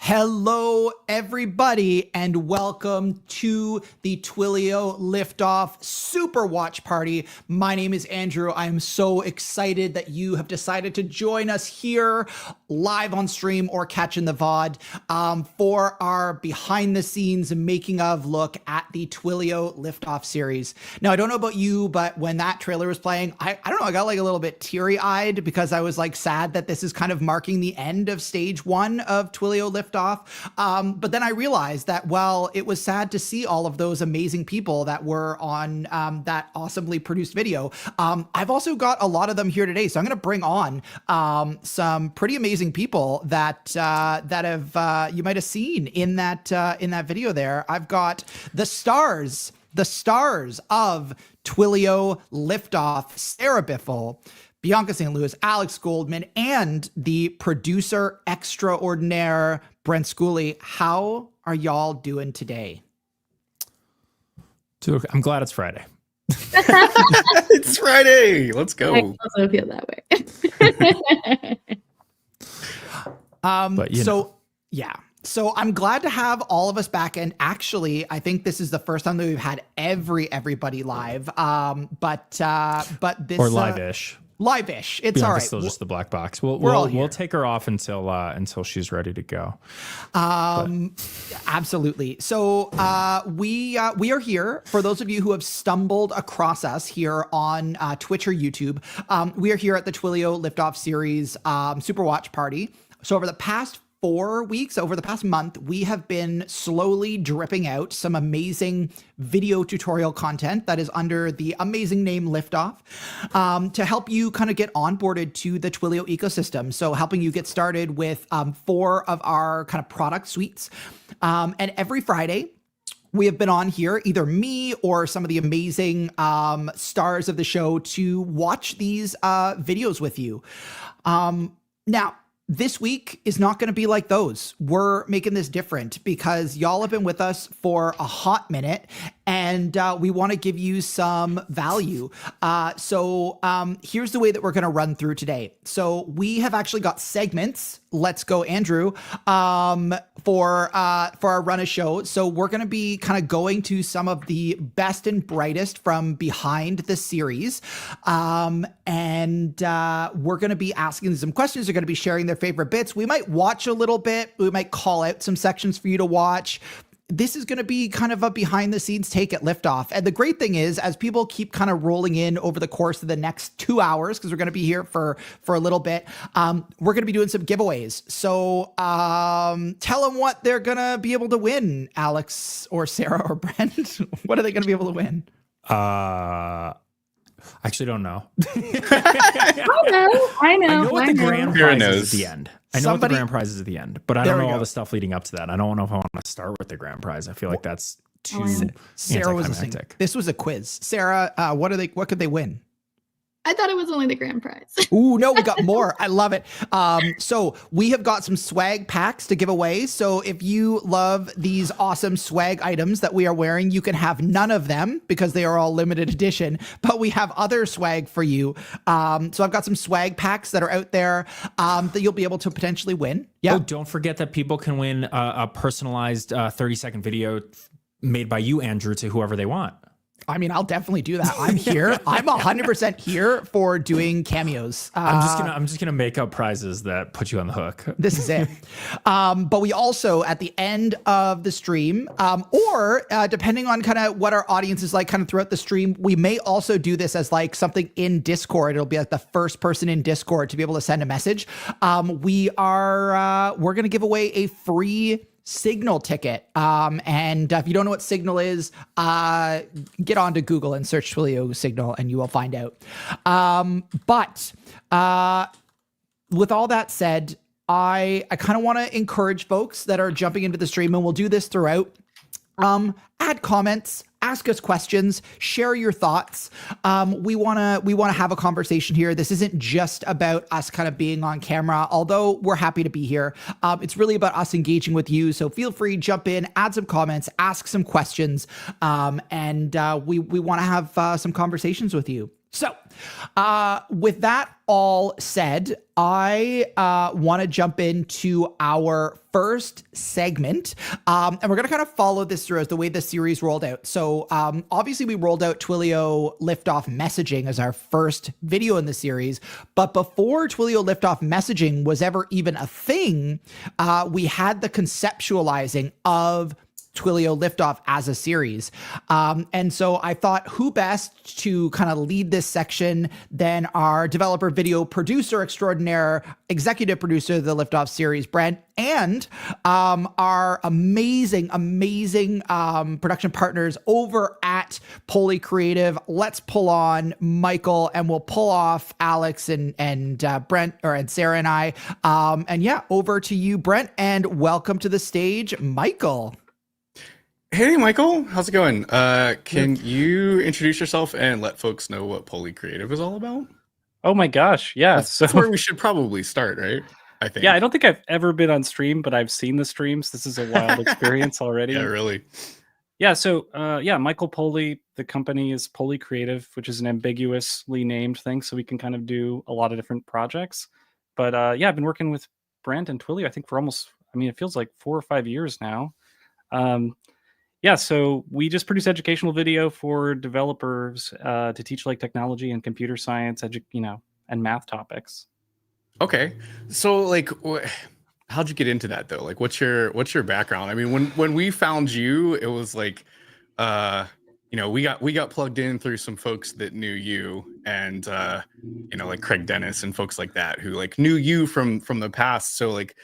Hello, everybody, and welcome to the Twilio Liftoff Super Watch Party. My name is Andrew. I am so excited that you have decided to join us here live on stream or catching the VOD for our behind-the-scenes making of look at the Twilio Liftoff series. Now, I don't know about you, but when that trailer was playing, I don't know, I got like a little bit teary-eyed because I was like sad that this is kind of marking the end of stage one of Twilio Liftoff. But then I realized that, well, it was sad to see all of those amazing people that were on that awesomely produced video. I've also got a lot of them here today, so I'm going to bring on some pretty amazing people that have you might have seen in that video there. I've got the stars of Twilio Liftoff, Sarah Biffle, Bianca St. Louis, Alex Goldman, and the producer extraordinaire, Brent Schooley. How are y'all doing today? Dude, I'm glad it's Friday. It's Friday. Let's go. I also feel that way. So I'm glad to have all of us back. And actually, I think this is the first time that we've had everybody live. But this or live-ish. Live-ish. It's Bianca's all right. Still just the black box. We'll take her off until she's ready to go. Absolutely. So we are here for those of you who have stumbled across us here on Twitch or YouTube. We are here at the Twilio Liftoff series Super Watch Party. So over the past 4 weeks, over the past month, we have been slowly dripping out some amazing video tutorial content that is under the amazing name Liftoff to help you kind of get onboarded to the Twilio ecosystem. So helping you get started with 4 of our kind of product suites. And every Friday, we have been on here, either me or some of the amazing stars of the show, to watch these videos with you. Now, this week is not going to be like those. We're making this different because y'all have been with us for a hot minute and we want to give you some value. So here's the way that we're going to run through today. So we have actually got segments. Let's go, Andrew, for our run a show. So we're going to be kind of going to some of the best and brightest from behind the series. And we're going to be asking some questions. They're going to be sharing their favorite bits. We might watch a little bit. We might call out some sections for you to watch. This is going to be kind of a behind the scenes take at Liftoff. And the great thing is, as people keep kind of rolling in over the course of the next 2 hours, because we're going to be here for a little bit, we're going to be doing some giveaways. So tell them what they're going to be able to win, Alex or Sarah or Brent. What are they going to be able to win? I actually don't know. I know. I know what the grand prize is at the end. I know what the grand prize is at the end, but I don't know all the stuff leading up to that. I don't know if I want to start with the grand prize. I feel like that's too Sarah was listening. This was a quiz. Sarah, what could they win? I thought it was only the grand prize. Ooh, no, we got more. I love it. So we have got some swag packs to give away. So if you love these awesome swag items that we are wearing, you can have none of them because they are all limited edition, but we have other swag for you. So I've got some swag packs that are out there that you'll be able to potentially win. Yeah. Oh, don't forget that people can win a personalized 30-second video made by you, Andrew, to whoever they want. I mean, I'll definitely do that. I'm here. I'm 100% here for doing cameos. I'm just gonna make up prizes that put you on the hook. This is it. But we also, at the end of the stream, or depending on kind of what our audience is like kind of throughout the stream, we may also do this as like something in Discord. It'll be like the first person in Discord to be able to send a message. We're going to give away a free Signal ticket. And if you don't know what Signal is, get onto Google and search Twilio Signal and you will find out. But with all that said, I kind of want to encourage folks that are jumping into the stream, and we'll do this throughout. Add comments, ask us questions, share your thoughts. We want to have a conversation here. This isn't just about us kind of being on camera, although we're happy to be here. It's really about us engaging with you. So feel free, jump in, add some comments, ask some questions, and we want to have some conversations with you. So, with that all said, I want to jump into our first segment, and we're going to kind of follow this through as the way the series rolled out. So, obviously, we rolled out Twilio Liftoff messaging as our first video in the series, but before Twilio Liftoff messaging was ever even a thing, we had the conceptualizing of Twilio Liftoff as a series. And so I thought, who best to kind of lead this section than our developer video producer extraordinaire, executive producer of the Liftoff series, Brent, and our amazing production partners over at Poly Creative. Let's pull on Michael, and we'll pull off Alex and Brent, and Sarah and I. And yeah, over to you, Brent, and welcome to the stage, Michael. Hey, Michael, how's it going? Can you introduce yourself and let folks know what Poly Creative is all about? Oh my gosh, yeah. That's where we should probably start, right? I think. Yeah, I don't think I've ever been on stream, but I've seen the streams. This is a wild experience already. Yeah, really. Yeah, so Michael Poly, the company is Poly Creative, which is an ambiguously named thing, so we can kind of do a lot of different projects. But I've been working with Brent and Twilio, I think, for it feels like 4 or 5 years now. So we just produce educational video for developers to teach like technology and computer science, and math topics. Okay, so like, how'd you get into that though? Like, what's your background? I mean, when we found you, it was like, we got plugged in through some folks that knew you, and like Craig Dennis and folks like that who like knew you from the past. So like,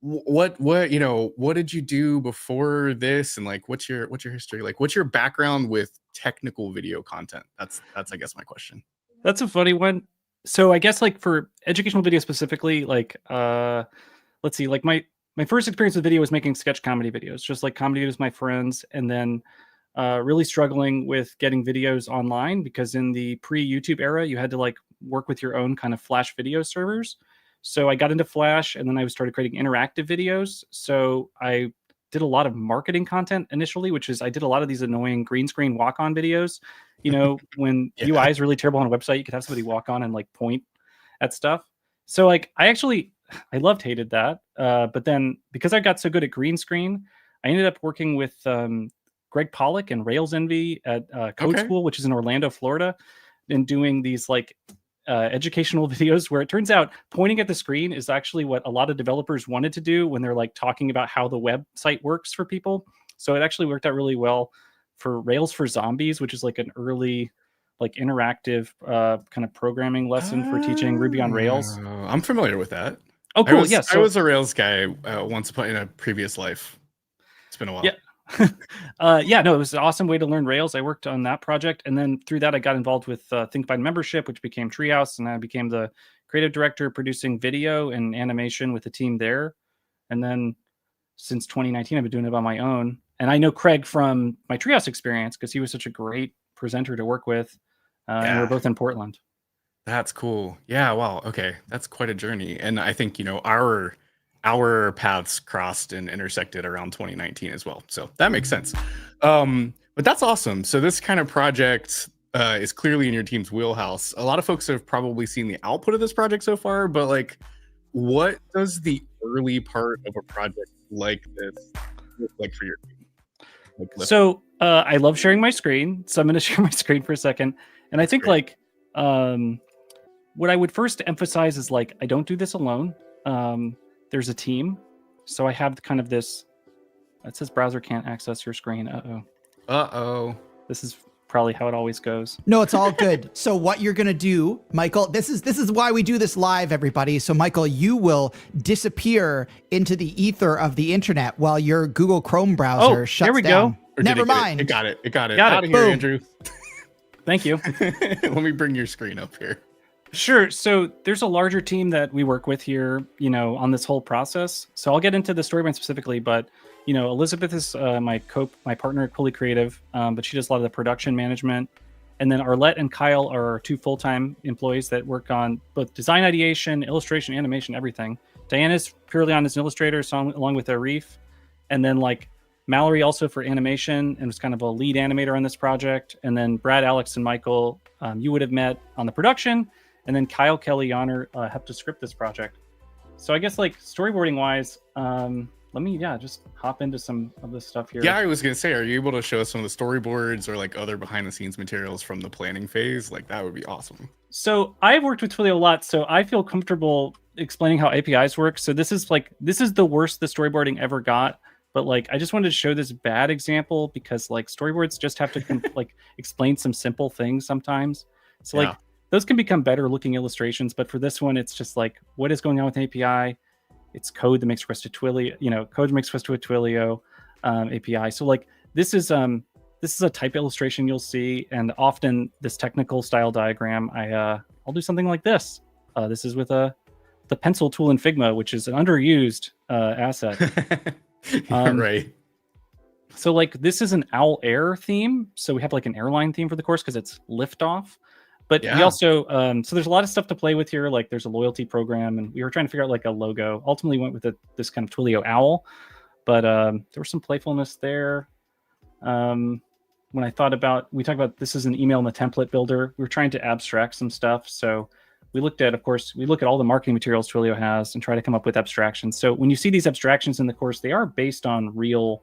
what did you do before this, and like what's your history, like what's your background with technical video content? That's I guess my question. That's a funny one. So I guess like for educational video specifically, like let's see, like my first experience with video was making sketch comedy videos, just like comedy videos with my friends, and then really struggling with getting videos online, because in the pre-YouTube era you had to like work with your own kind of Flash video servers. So I got into Flash, and then I started creating interactive videos. So I did a lot of marketing content initially, which is I did a lot of these annoying green screen walk-on videos. When UI is really terrible on a website, you could have somebody walk on and like point at stuff. So like I hated that. But then because I got so good at green screen, I ended up working with Greg Pollock and Rails Envy at Code School, which is in Orlando, Florida, and doing these like educational videos where it turns out pointing at the screen is actually what a lot of developers wanted to do when they're like talking about how the website works for people. So it actually worked out really well for Rails for Zombies, which is like an early like interactive kind of programming lesson for teaching Ruby on Rails. I'm familiar with that. Oh, cool. I was a Rails guy once upon in a previous life. It's been a while. Yeah. It was an awesome way to learn Rails. I worked on that project, and then through that I got involved with ThinkBind membership, which became Treehouse, and I became the creative director producing video and animation with the team there. And then since 2019 I've been doing it on my own, and I know Craig from my Treehouse experience because he was such a great presenter to work with, and we're both in Portland. That's cool. Yeah, wow. Okay, that's quite a journey. And I think our paths crossed and intersected around 2019 as well. So that makes sense. But that's awesome. So this kind of project is clearly in your team's wheelhouse. A lot of folks have probably seen the output of this project so far, but like, what does the early part of a project like this look like for your team? So I love sharing my screen. So I'm going to share my screen for a second. And I think great. What I would first emphasize is like, I don't do this alone. There's a team. So I have kind of this, it says browser can't access your screen. Uh-oh. This is probably how it always goes. No, it's all good. So what you're going to do, Michael, this is why we do this live, everybody. So Michael, you will disappear into the ether of the internet while your Google Chrome browser shuts down. There we go. Never mind. It got it. Out of here, Andrew. Thank you. Let me bring your screen up here. Sure. So there's a larger team that we work with here, on this whole process. So I'll get into the storyline specifically, but Elizabeth is my partner at Poly Creative, but she does a lot of the production management. And then Arlette and Kyle are our 2 full-time employees that work on both design ideation, illustration, animation, everything. Diana's purely on as an illustrator, along with Arif. And then like Mallory also for animation and was kind of a lead animator on this project. And then Brad, Alex, and Michael, you would have met on the production. And then Kyle, Kelly, Yonner helped to script this project. So I guess like storyboarding wise, let me just hop into some of this stuff here. Yeah, I was gonna say, are you able to show us some of the storyboards or like other behind the scenes materials from the planning phase? Like that would be awesome. So I've worked with Twilio a lot, so I feel comfortable explaining how APIs work. So this is the worst the storyboarding ever got. But like, I just wanted to show this bad example because like storyboards just have to like explain some simple things sometimes. So like those can become better looking illustrations. But for this one, it's just like, what is going on with an API? It's code that makes request to Twilio, code makes request to a Twilio API. So like this is a type illustration you'll see. And often this technical style diagram, I'll do something like this. This is with the pencil tool in Figma, which is an underused asset. Right. So like this is an Owl Air theme. So we have like an airline theme for the course because it's Liftoff. But we also, so there's a lot of stuff to play with here. Like there's a loyalty program and we were trying to figure out like a logo. Ultimately went with this kind of Twilio owl. But there was some playfulness there. When we talked about this is an email in the template builder. We were trying to abstract some stuff. So we look at all the marketing materials Twilio has and try to come up with abstractions. So when you see these abstractions in the course, they are based on real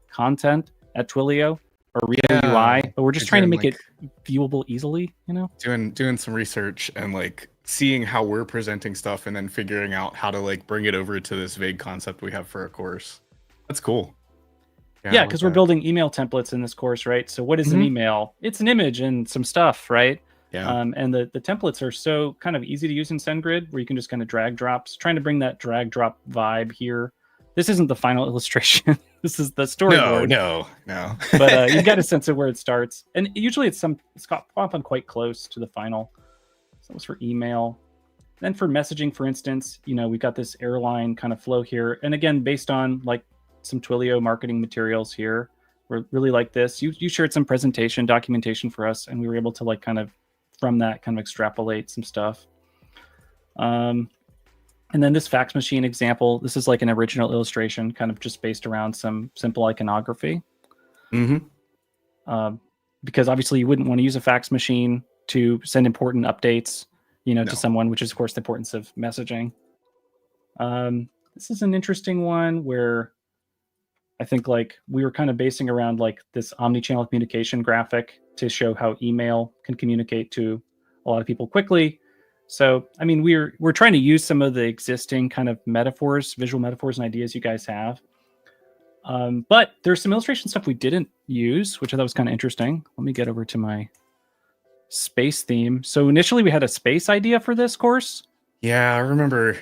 content at Twilio or real UI, but we're just trying to make it viewable easily, Doing some research and like seeing how we're presenting stuff and then figuring out how to like bring it over to this vague concept we have for a course. That's cool. Yeah, because we're building email templates in this course, right? So what is an email? It's an image and some stuff, right? Yeah. And the templates are so kind of easy to use in SendGrid where you can just kind of drag drops, trying to bring that drag drop vibe here. This isn't the final illustration. This is the storyboard. No. But you got a sense of where it starts. And usually it's got often quite close to the final. So that was for email. Then for messaging, for instance, we've got this airline kind of flow here. And again, based on like some Twilio marketing materials here. We really like this. You shared some presentation documentation for us, and we were able to like kind of from that kind of extrapolate some stuff. And then this fax machine example, this is like an original illustration kind of just based around some simple iconography. Because obviously you wouldn't want to use a fax machine to send important updates, to someone, which is of course the importance of messaging. This is an interesting one where I think like we were kind of basing around like this omni-channel communication graphic to show how email can communicate to a lot of people quickly. So, I mean, we're trying to use some of the existing kind of metaphors, visual metaphors and ideas you guys have. But there's some illustration stuff we didn't use, which I thought was kind of interesting. Let me get over to my space theme. So initially we had a space idea for this course. Yeah, I remember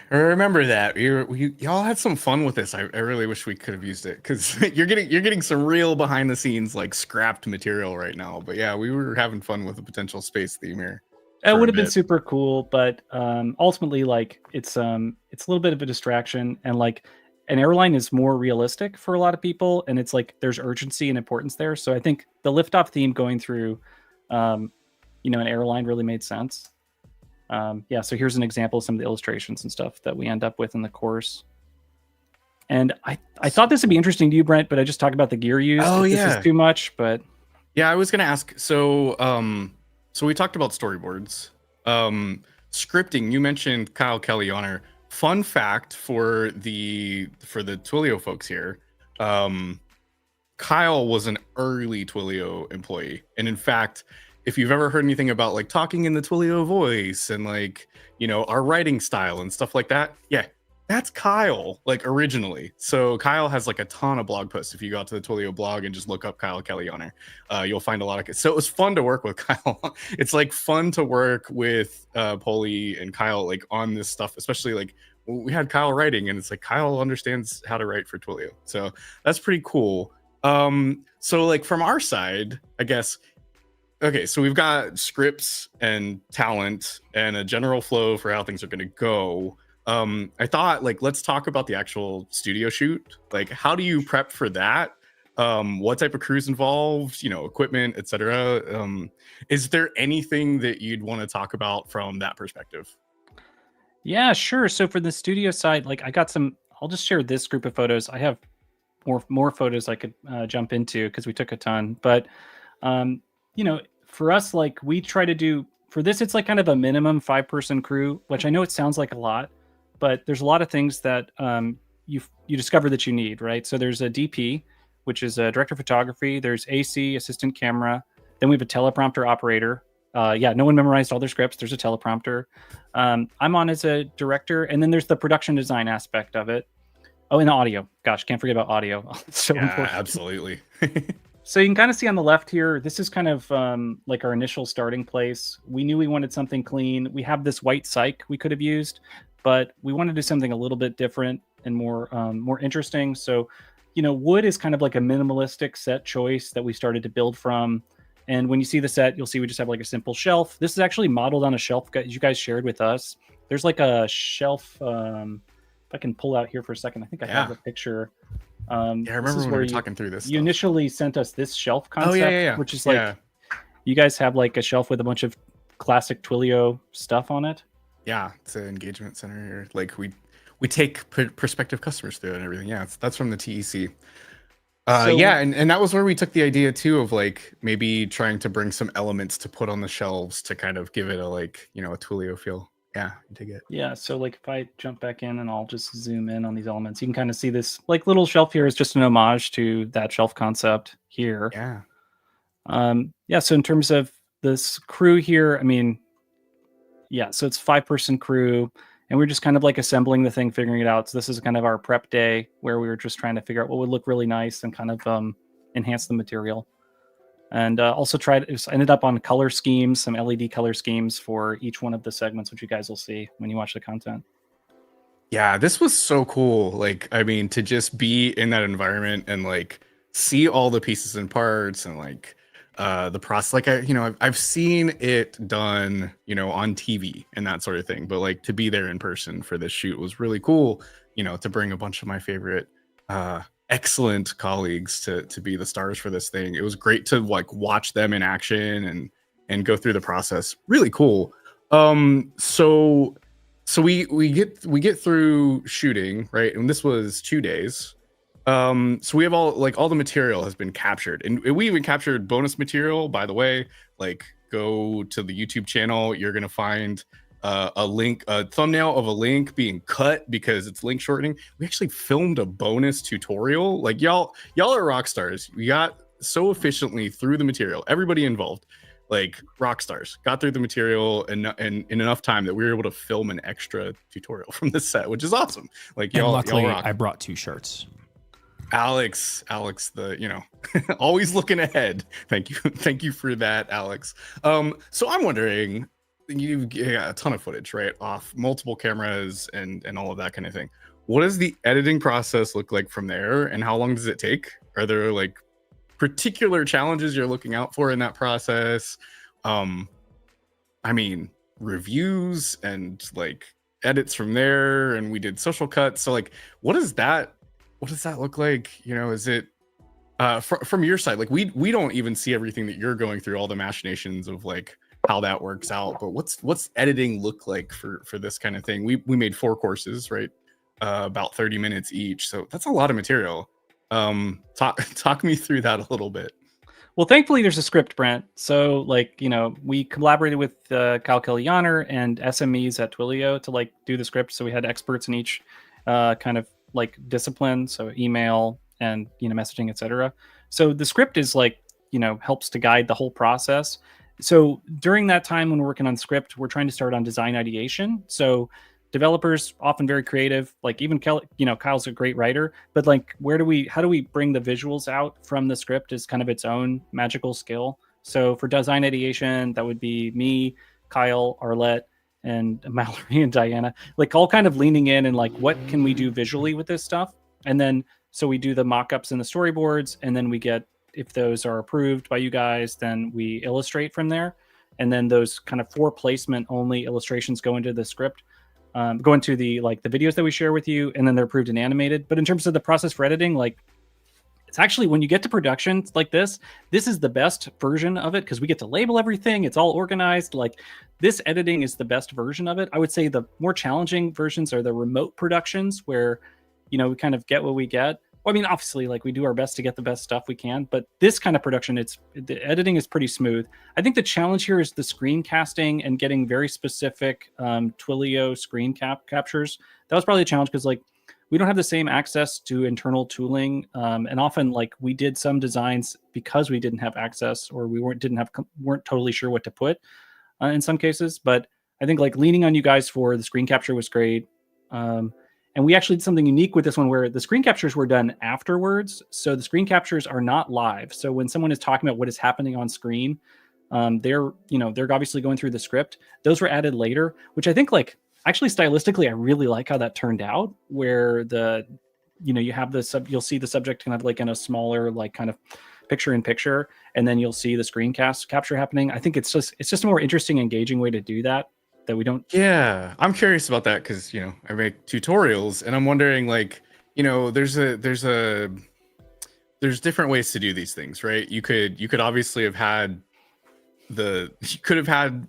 that. Y'all had some fun with this. I really wish we could have used it because you're getting some real behind the scenes like scrapped material right now. But yeah, we were having fun with a potential space theme here. It would have been super cool, but ultimately, like it's a little bit of a distraction, and like an airline is more realistic for a lot of people, and it's like there's urgency and importance there. So I think the Liftoff theme going through, an airline really made sense. So here's an example of some of the illustrations and stuff that we end up with in the course. And I thought this would be interesting to you, Brent, but I just talked about the gear used. This is too much, but yeah, I was going to ask. So we talked about storyboards, scripting. You mentioned Kyle, Kelly, Yonner. Fun fact for the Twilio folks here. Kyle was an early Twilio employee. And in fact, if you've ever heard anything about like talking in the Twilio voice and like, our writing style and stuff like that. Yeah, that's Kyle, like originally. So Kyle has like a ton of blog posts. If you go out to the Twilio blog and just look up Kyle Kelly Yonner, you'll find a lot of it. So it was fun to work with Kyle. It's like fun to work with Polly and Kyle like on this stuff, especially like we had Kyle writing and it's like Kyle understands how to write for Twilio. So that's pretty cool. So like from our side, I guess, okay, so we've got scripts and talent and a general flow for how things are going to go. I thought like, let's talk about the actual studio shoot. Like, how do you prep for that? What type of crew's involved, equipment, etc. Is there anything that you'd want to talk about from that perspective? Yeah, sure. So for the studio side, like I'll just share this group of photos. I have more photos I could jump into because we took a ton. But for us, like we try to do for this, it's like kind of a minimum 5-person crew, which I know it sounds like a lot, but there's a lot of things that you discover that you need, right? So there's a DP, which is a director of photography. There's AC, assistant camera. Then we have a teleprompter operator. No one memorized all their scripts. There's a teleprompter. I'm on as a director, and then there's the production design aspect of it. Oh, and audio. Gosh, can't forget about audio. It's so important. Absolutely. So you can kind of see on the left here, this is kind of like our initial starting place. We knew we wanted something clean. We have this white cyc we could have used, but we wanted to do something a little bit different and more interesting. So, wood is kind of like a minimalistic set choice that we started to build from. And when you see the set, you'll see we just have like a simple shelf. This is actually modeled on a shelf you guys shared with us. There's like a shelf. If I can pull out here for a second, I think I have a picture. I remember when we were talking through this. You initially sent us this shelf concept, which is like, you guys have like a shelf with a bunch of classic Twilio stuff on it. Yeah, it's an engagement center here. Like we take prospective customers through it and everything. Yeah, that's from the TEC. And that was where we took the idea too of like maybe trying to bring some elements to put on the shelves to kind of give it a like, a Twilio feel. Yeah, I dig it. Yeah, so like if I jump back in and I'll just zoom in on these elements, you can kind of see this like little shelf here is just an homage to that shelf concept here. Yeah. So in terms of this crew here, so it's 5-person crew, and we're just kind of like assembling the thing, figuring it out. So this is kind of our prep day where we were just trying to figure out what would look really nice and kind of enhance the material. And also ended up on color schemes, some LED color schemes for each one of the segments, which you guys will see when you watch the content. Yeah, this was so cool. Like, to just be in that environment and like see all the pieces and parts and like the process. Like I've seen it done, on TV and that sort of thing. But like to be there in person for this shoot was really cool. To bring a bunch of my favorite excellent colleagues to be the stars for this thing. It was great to like watch them in action and go through the process. Really cool. So we get through shooting, right? And this was 2 days. So we have all the material has been captured, and we even captured bonus material, by the way. Like, go to the YouTube channel, you're gonna find a thumbnail of a link being cut because it's link shortening. We actually filmed a bonus tutorial. Like, y'all are rock stars. We got so efficiently through the material, everybody involved, like rock stars, got through the material and in enough time that we were able to film an extra tutorial from the set, which is awesome. Like, y'all rock. I brought 2 shirts. Alex, always looking ahead. Thank you for that, Alex. So I'm wondering, you got a ton of footage, right, off multiple cameras and all of that kind of thing. What does the editing process look like from there, and how long does it take? Are there like particular challenges you're looking out for in that process? Reviews and like edits from there, and we did social cuts. So like, what does that look like? Is it from your side? Like, we don't even see everything that you're going through, all the machinations of like how that works out. But what's editing look like for this kind of thing? We made 4 courses, right? About 30 minutes each. So that's a lot of material. Talk me through that a little bit. Well, thankfully there's a script, Brent. So like, we collaborated with Kyle Kellyaner and SMEs at Twilio to like do the script. So we had experts in each kind of like discipline. So email and, messaging, etc. So the script is like, helps to guide the whole process. So during that time when we're working on script, we're trying to start on design ideation. So developers often very creative, like even Kyle's a great writer, but like how do we bring the visuals out from the script is kind of its own magical skill. So for design ideation, that would be me, Kyle, Arlette, and Mallory and Diana, like all kind of leaning in and like, what can we do visually with this stuff? And then, so we do the mock-ups and the storyboards, and then we get, if those are approved by you guys, then we illustrate from there. And then those kind of 4 placement only illustrations go into the script, go into the videos that we share with you, and then they're approved and animated. But in terms of the process for editing, like, it's actually, when you get to production like this is the best version of it, because we get to label everything. It's all organized. Like, this editing is the best version of it. I would say the more challenging versions are the remote productions where, we kind of get what we get. Well, I mean, obviously, like we do our best to get the best stuff we can, but this kind of production, the editing is pretty smooth. I think the challenge here is the screen casting and getting very specific Twilio screen captures. That was probably a challenge because like we don't have the same access to internal tooling, and often like we did some designs because we didn't have access or we weren't totally sure what to put in some cases. But I think like leaning on you guys for the screen capture was great. And we actually did something unique with this one where the screen captures were done afterwards. So the screen captures are not live. So when someone is talking about what is happening on screen, they're obviously going through the script. Those were added later, which I think like actually stylistically, I really like how that turned out, where you have you'll see the subject kind of like in a smaller, like kind of picture in picture, and then you'll see the screen capture happening. I think it's just a more interesting, engaging way to do that we don't. Yeah, I'm curious about that because I make tutorials and I'm wondering like there's different ways to do these things, right? You could obviously have had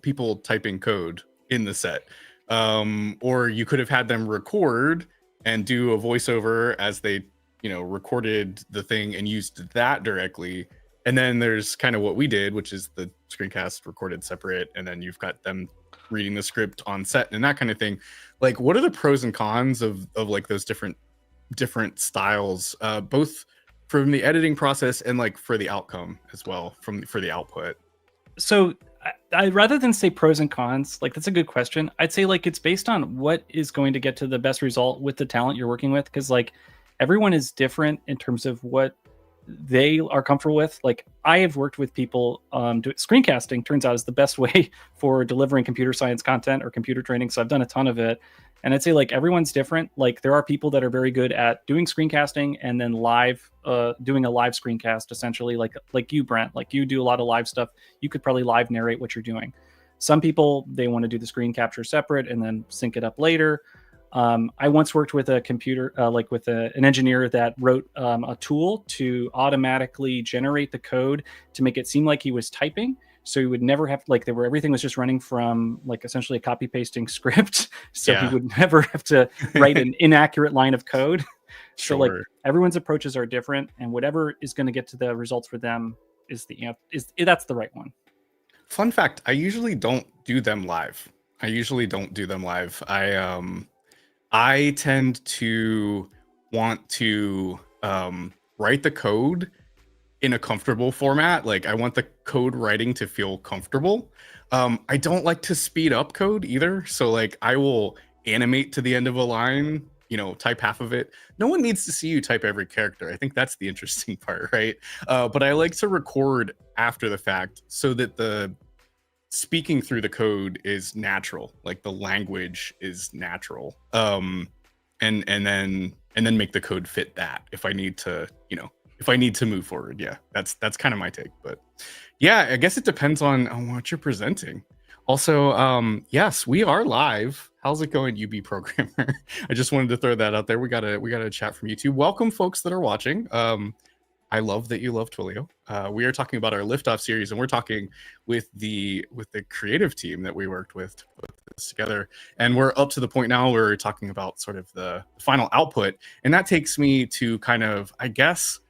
people typing code in the set, or you could have had them record and do a voiceover as they recorded the thing and used that directly. And then there's kind of what we did, which is the screencast recorded separate, and then you've got them reading the script on set and that kind of thing. Like, what are the pros and cons of like those different styles, both from the editing process and like for the outcome as well, for the output? So I rather than say pros and cons, like that's a good question. I'd say like it's based on what is going to get to the best result with the talent you're working with, because like everyone is different in terms of what they are comfortable with. Like I have worked with people, screencasting turns out is the best way for delivering computer science content or computer training. So I've done a ton of it. And I'd say like everyone's different. Like there are people that are very good at doing screencasting and then doing a live screencast, essentially like you, Brent, like you do a lot of live stuff. You could probably live narrate what you're doing. Some people, they want to do the screen capture separate and then sync it up later. I once worked with a computer, an engineer that wrote a tool to automatically generate the code to make it seem like he was typing. So he would never have everything was just running from like essentially a copy pasting script. So he would never have to write an inaccurate line of code. So like everyone's approaches are different, and whatever is going to get to the results for them that's the right one. Fun fact: I usually don't do them live. I tend to want to write the code in a comfortable format. Like I want the code writing to feel comfortable. I don't like to speed up code either. So like I will animate to the end of a line, type half of it. No one needs to see you type every character. I think that's the interesting part, right? But I like to record after the fact so that the speaking through the code is natural, like the language is natural, and then make the code fit that if I need to move forward. Yeah, that's kind of my take. But yeah, I guess it depends on what you're presenting. Also, yes, we are live. How's it going, UB programmer? I just wanted to throw that out there. We got a chat from YouTube. Welcome, folks that are watching. I love that you love Twilio. We are talking about our Liftoff series, and we're talking with the creative team that we worked with to put this together. And we're up to the point now where we're talking about sort of the final output. And that takes me to kind of, I guess,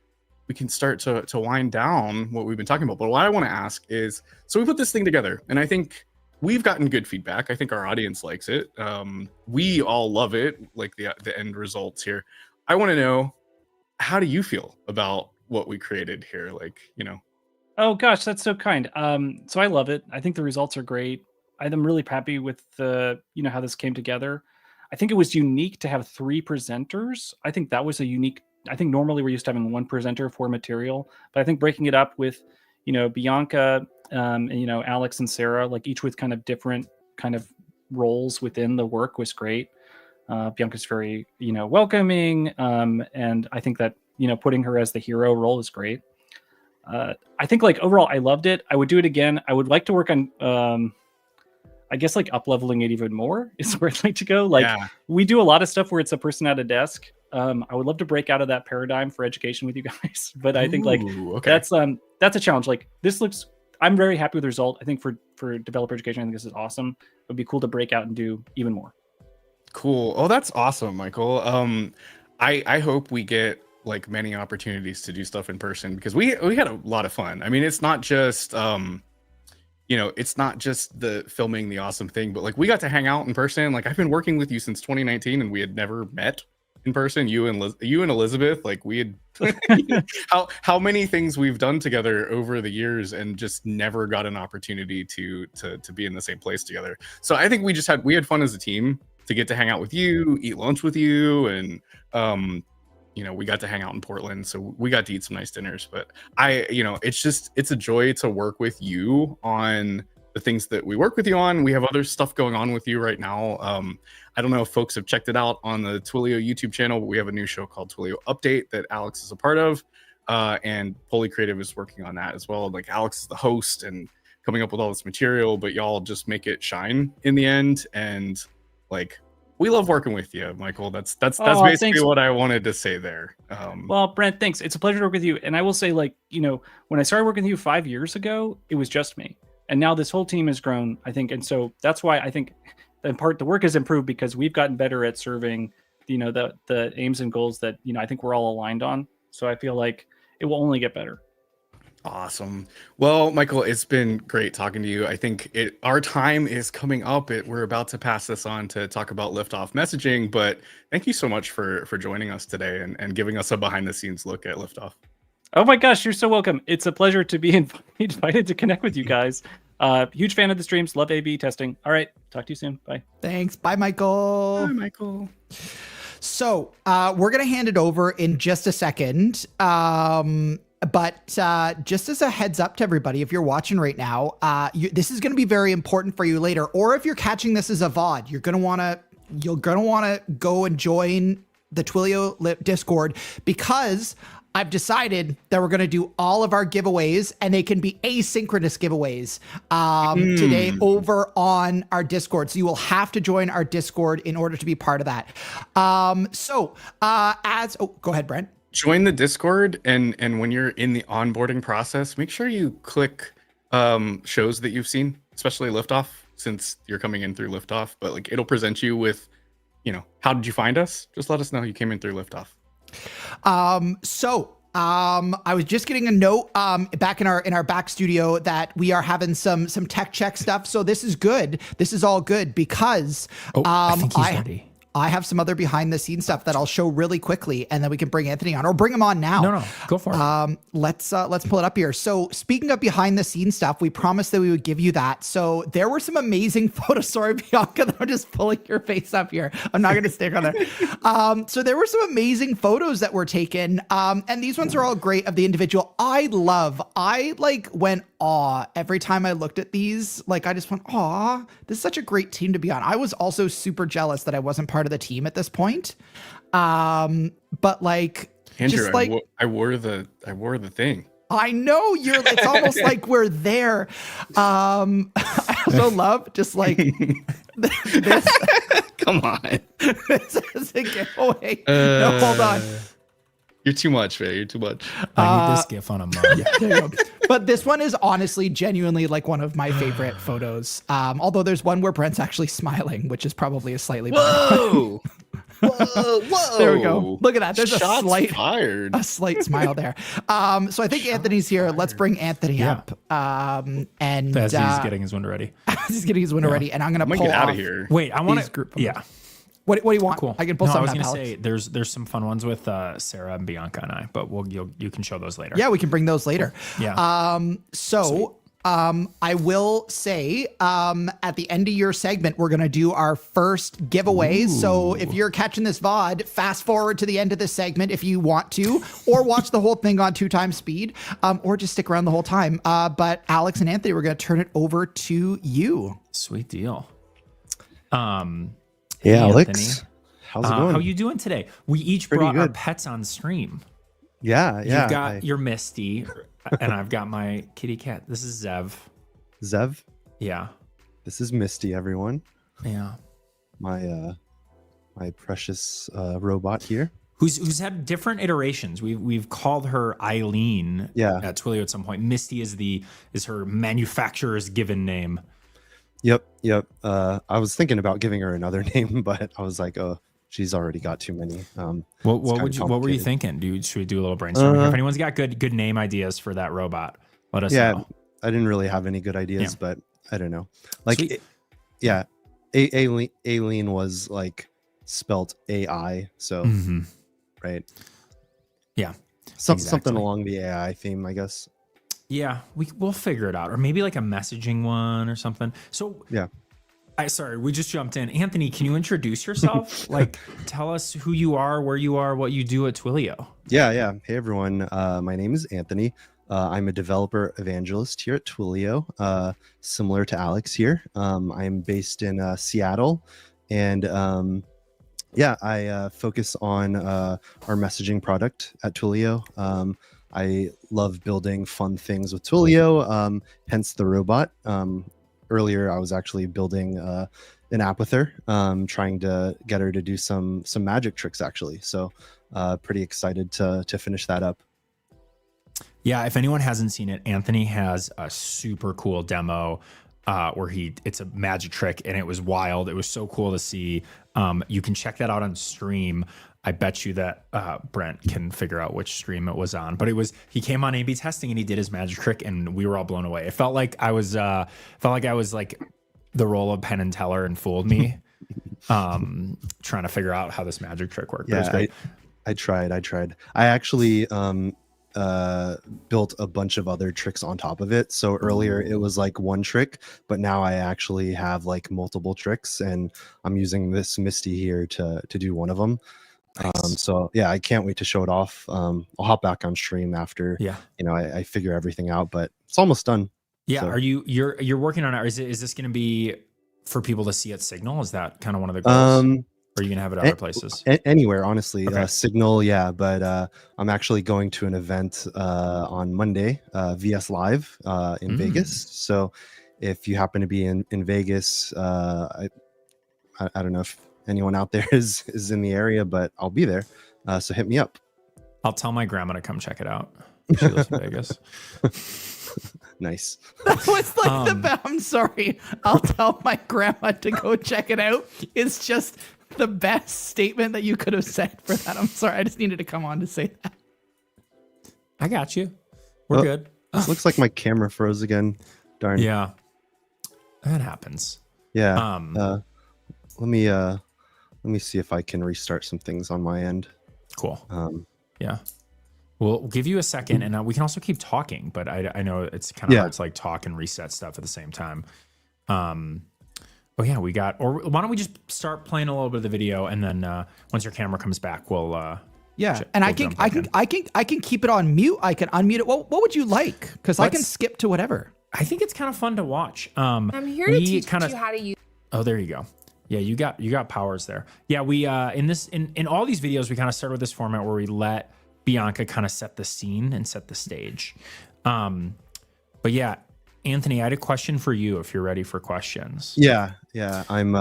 we can start to wind down what we've been talking about. But what I want to ask is, so we put this thing together, and I think we've gotten good feedback. I think our audience likes it. We all love it, like the end results here. I want to know, how do you feel about what we created here? Oh gosh, that's so kind. So I love it. I think the results are great. I'm really happy with how this came together. I think it was unique to have 3 presenters. I think that was a unique. I think normally we're used to having 1 presenter for material, but I think breaking it up with Bianca, and Alex and Sarah, like each with kind of different kind of roles within the work was great. Bianca's very welcoming, and I think that putting her as the hero role is great. I think like overall I loved it. I would do it again. I would like to work on I guess like up leveling it even more is where I'd like to go. Like we do a lot of stuff where it's a person at a desk. I would love to break out of that paradigm for education with you guys, but I think that's a challenge. Like I'm very happy with the result. I think for developer education, I think this is awesome. It would be cool to break out and do even more. Cool. Oh, that's awesome, Michael. I hope we get like many opportunities to do stuff in person, because we had a lot of fun. I mean, it's not just it's not just the filming the awesome thing, but like we got to hang out in person. Like I've been working with you since 2019 and we had never met in person. You and Elizabeth, like we had how many things we've done together over the years and just never got an opportunity to be in the same place together. So I think we had fun as a team to get to hang out with you, eat lunch with you, and we got to hang out in Portland, so we got to eat some nice dinners. But it's a joy to work with you on the things that we work with you on. We have other stuff going on with you right now. I don't know if folks have checked it out on the Twilio YouTube channel, but we have a new show called Twilio Update that Alex is a part of, and Poly Creative is working on that as well. Like Alex is the host and coming up with all this material, but y'all just make it shine in the end. And like, we love working with you, Michael. That's basically thanks. what I wanted to say there. Well, Brent, thanks. It's a pleasure to work with you. And I will say, like, when I started working with you 5 years ago, it was just me. And now this whole team has grown, I think. And so that's why I think in part the work has improved, because we've gotten better at serving, the aims and goals that, I think we're all aligned on. So I feel like it will only get better. Awesome. Well, Michael, it's been great talking to you. I think our time is coming up. We're about to pass this on to talk about Liftoff messaging, but thank you so much for joining us today and giving us a behind the scenes look at Liftoff. Oh my gosh, you're so welcome. It's a pleasure to be invited to connect with you guys. Huge fan of the streams. Love A/B testing. All right. Talk to you soon. Bye. Thanks. Bye, Michael. Bye, Michael. So we're going to hand it over in just a second. But just as a heads up to everybody, if you're watching right now, this is going to be very important for you later. Or if you're catching this as a VOD, you're going to want to go and join the Twilio Discord, because I've decided that we're going to do all of our giveaways, and they can be asynchronous giveaways today over on our Discord. So you will have to join our Discord in order to be part of that. Go ahead, Brent. Join the Discord, and when you're in the onboarding process, make sure you click shows that you've seen, especially Liftoff, since you're coming in through Liftoff. But like, it'll present you with, how did you find us? Just let us know you came in through Liftoff. I was just getting a note back in our back studio that we are having some tech check stuff. So this is good. This is all good because I think he's ready. I have some other behind the scenes stuff that I'll show really quickly, and then we can bring Anthony on, or bring him on now. No, go for it. Let's pull it up here. So speaking of behind the scenes stuff, we promised that we would give you that. So there were some amazing photos. Sorry, Bianca, that I'm just pulling your face up here. I'm not going to stick on there. So there were some amazing photos that were taken. And these ones are all great of the individual. I went awe every time I looked at these. Like, I just went, aw, this is such a great team to be on. I was also super jealous that I wasn't part of the team at this point. But like, Andrew, just like, I wore the thing. I know it's almost like we're there. I also love just like this. Come on. This is a giveaway. No, hold on. You're too much, man. You're too much. I need this GIF on a mug. Yeah, there you go. But this one is honestly, genuinely like one of my favorite photos. Although there's one where Brent's actually smiling, which is probably a slightly better. Whoa! Whoa! There we go. Look at that. There's Shots a slight smile there. So I think Anthony's here. Let's bring Anthony up. And as he's getting his window ready. He's getting his window ready, and I'm gonna pull get out off of here. Wait, I want to. Yeah. What do you want? Cool. I can pull I some was up, gonna Alex. say there's some fun ones with Sarah and Bianca and I, but you can show those later. Yeah, we can bring those later. Yeah. I will say at the end of your segment, we're going to do our first giveaway. Ooh. So if you're catching this VOD, fast forward to the end of this segment if you want to, or watch the whole thing on 2x speed, or just stick around the whole time. But Alex and Anthony, we're going to turn it over to you. Sweet deal. Yeah, hey, Alex, Anthony. how's it going? How you doing today? We each brought our pets on stream. Yeah. You've got your Misty, and I've got my kitty cat. This is Zev. Zev? Yeah. This is Misty, everyone. Yeah. My precious robot here. Who's had different iterations. We've called her Eileen at Twilio at some point. Misty is her manufacturer's given name. Yep. I was thinking about giving her another name, but I was like, oh, she's already got too many. What were you thinking? Should we do a little brainstorming here? If anyone's got good name ideas for that robot, let us know. I didn't really have any good ideas, but I don't know. Like, Aileen was like spelt AI, so right. Yeah. Something along the AI theme, I guess. Yeah, we'll figure it out, or maybe like a messaging one or something. So yeah. Sorry, we just jumped in. Anthony, can you introduce yourself? Like, tell us who you are, where you are, what you do at Twilio. Yeah. Hey, everyone. My name is Anthony. I'm a developer evangelist here at Twilio, similar to Alex here. I'm based in Seattle, and I focus on our messaging product at Twilio. I love building fun things with Twilio, hence the robot. Earlier, I was actually building an app with her, trying to get her to do some magic tricks, actually. So pretty excited to finish that up. Yeah, if anyone hasn't seen it, Anthony has a super cool demo where it's a magic trick, and it was wild. It was so cool to see. You can check that out on stream. I bet you that Brent can figure out which stream it was on, but he came on A/B testing and he did his magic trick, and we were all blown away. It felt like I was like the role of Penn and Teller and fooled me, trying to figure out how this magic trick worked. Yeah, I tried. I actually built a bunch of other tricks on top of it. So earlier it was like one trick, but now I actually have like multiple tricks, and I'm using this Misty here to do one of them. Nice. So yeah, I can't wait to show it off. I'll hop back on stream after I figure everything out, but it's almost done. Yeah. So. You're working on it? Or is this going to be for people to see at Signal? Is that kind of one of the goals? Or are you going to have it other places? Anywhere, honestly. Okay. Signal, yeah, but I'm actually going to an event on Monday, VS Live in Vegas. So if you happen to be in Vegas, I don't know if anyone out there is in the area, but I'll be there. So hit me up. I'll tell my grandma to come check it out. She lives in Vegas. Nice. That was like I'm sorry. I'll tell my grandma to go check it out. It's just the best statement that you could have said for that. I'm sorry. I just needed to come on to say that. I got you. We're good. Looks like my camera froze again. Darn. Yeah. That happens. Yeah. Let me see if I can restart some things on my end. Cool. Yeah. We'll give you a second, and we can also keep talking, but I know it's kind of hard to like talk and reset stuff at the same time. Oh yeah, or why don't we just start playing a little bit of the video, and then once your camera comes back, we'll I can keep it on mute. I can unmute it. What would you like? Because I can skip to whatever. I think it's kind of fun to watch. I'm here to teach you how to use. Oh, there you go. Yeah, you got powers there. Yeah, we in all these videos we kind of start with this format where we let Bianca kind of set the scene and set the stage. But yeah, Anthony, I had a question for you if you're ready for questions. Yeah. I'm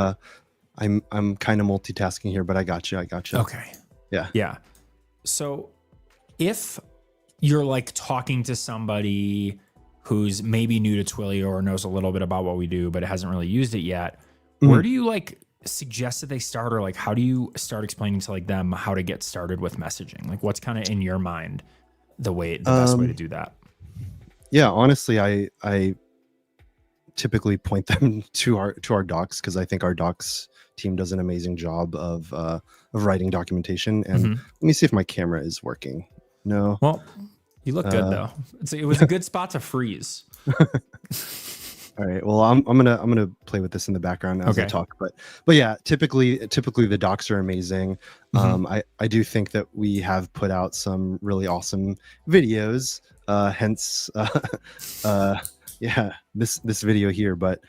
kind of multitasking here, but I got you. Okay. Yeah. Yeah. So if you're like talking to somebody who's maybe new to Twilio or knows a little bit about what we do, but hasn't really used it yet, where do you like suggest that they start, or like how do you start explaining to like them how to get started with messaging? Like what's kind of in your mind the best way to do that? Yeah, honestly, I typically point them to our docs, because I think our docs team does an amazing job of writing documentation. And let me see if my camera is working. No. Well, you look good though. It was a good spot to freeze. All right. Well, I'm gonna play with this in the background as I talk. But yeah, typically the docs are amazing. I do think that we have put out some really awesome videos. Hence, this video here. But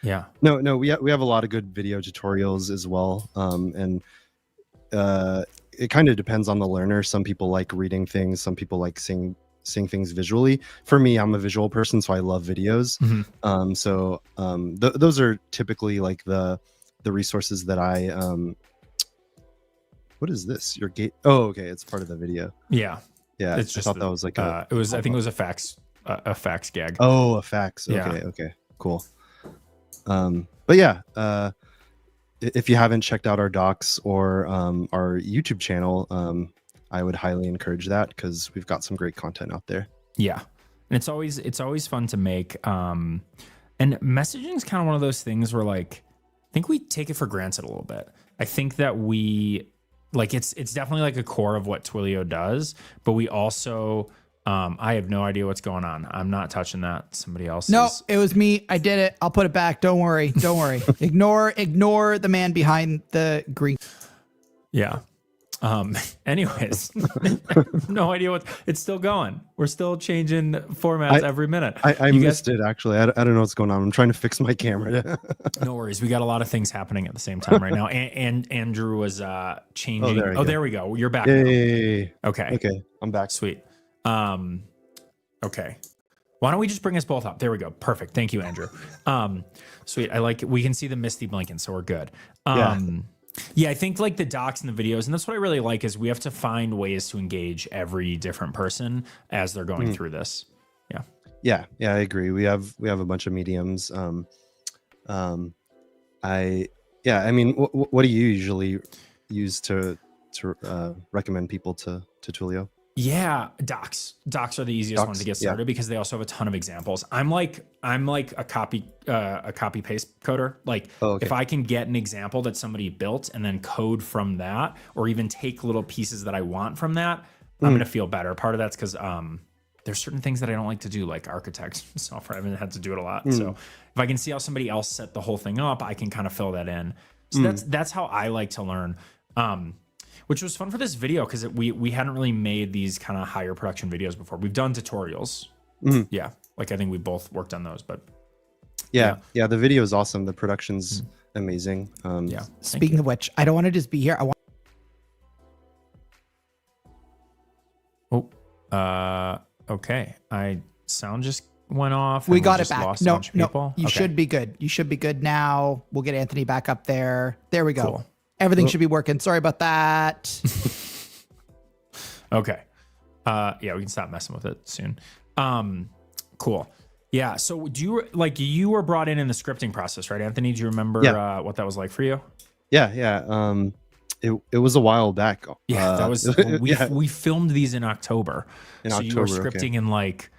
no, we have a lot of good video tutorials as well. And it kind of depends on the learner. Some people like reading things. Some people like seeing things visually. For me, I'm a visual person, so I love videos. Those are typically like the resources that I what is this? Your gate? Oh, okay, it's part of the video. Yeah, I thought that was like I think it was a fax gag. Oh, a fax. Okay, okay, cool. But yeah, if you haven't checked out our docs or our YouTube channel, I would highly encourage that because we've got some great content out there. Yeah. And it's always fun to make. And messaging is kind of one of those things where like, I think we take it for granted a little bit. I think that we like, it's definitely like a core of what Twilio does, but we also, I have no idea what's going on. I'm not touching that. Somebody else. No, it was me. I did it. I'll put it back. Don't worry. Don't worry. Ignore the man behind the green. Yeah. Anyways, no idea what it's still going. We're still changing formats every minute. I missed it actually. I don't know what's going on. I'm trying to fix my camera. No worries. We got a lot of things happening at the same time right now. And Andrew was changing. There we go. You're back. Yay. Okay. Okay. I'm back. Sweet. Okay. Why don't we just bring us both up? There we go. Perfect. Thank you, Andrew. Sweet. I like it. We can see the misty blinking, so we're good. Yeah, I think like the docs and the videos, and that's what I really like is we have to find ways to engage every different person as they're going through this. Yeah, I agree. We have a bunch of mediums. I mean, what do you usually use to recommend people to Twilio? Yeah, docs are the easiest one to get started because they also have a ton of examples. I'm like a copy paste coder. Like if I can get an example that somebody built and then code from that, or even take little pieces that I want from that, I'm gonna feel better. Part of that's because there's certain things that I don't like to do, like architect software. I haven't had to do it a lot. So if I can see how somebody else set the whole thing up, I can kind of fill that in. So that's how I like to learn. Which was fun for this video because we hadn't really made these kind of higher production videos before. We've done tutorials. Yeah. Like I think we both worked on those, but yeah, the video is awesome. The production's amazing. Yeah. Speaking of which, I don't want to just be here. Okay. Sound just went off. We got it back. No, you Okay. should be good. You should be good now. We'll get Anthony back up there. There we go. Cool. Everything should be working. Sorry about that. Okay. Yeah, we can stop messing with it soon. Cool. Yeah. So you were brought in the scripting process, right, Anthony? Do you remember what that was like for you? Yeah. It was a while back. Yeah, that was we filmed these in October. You were scripting in like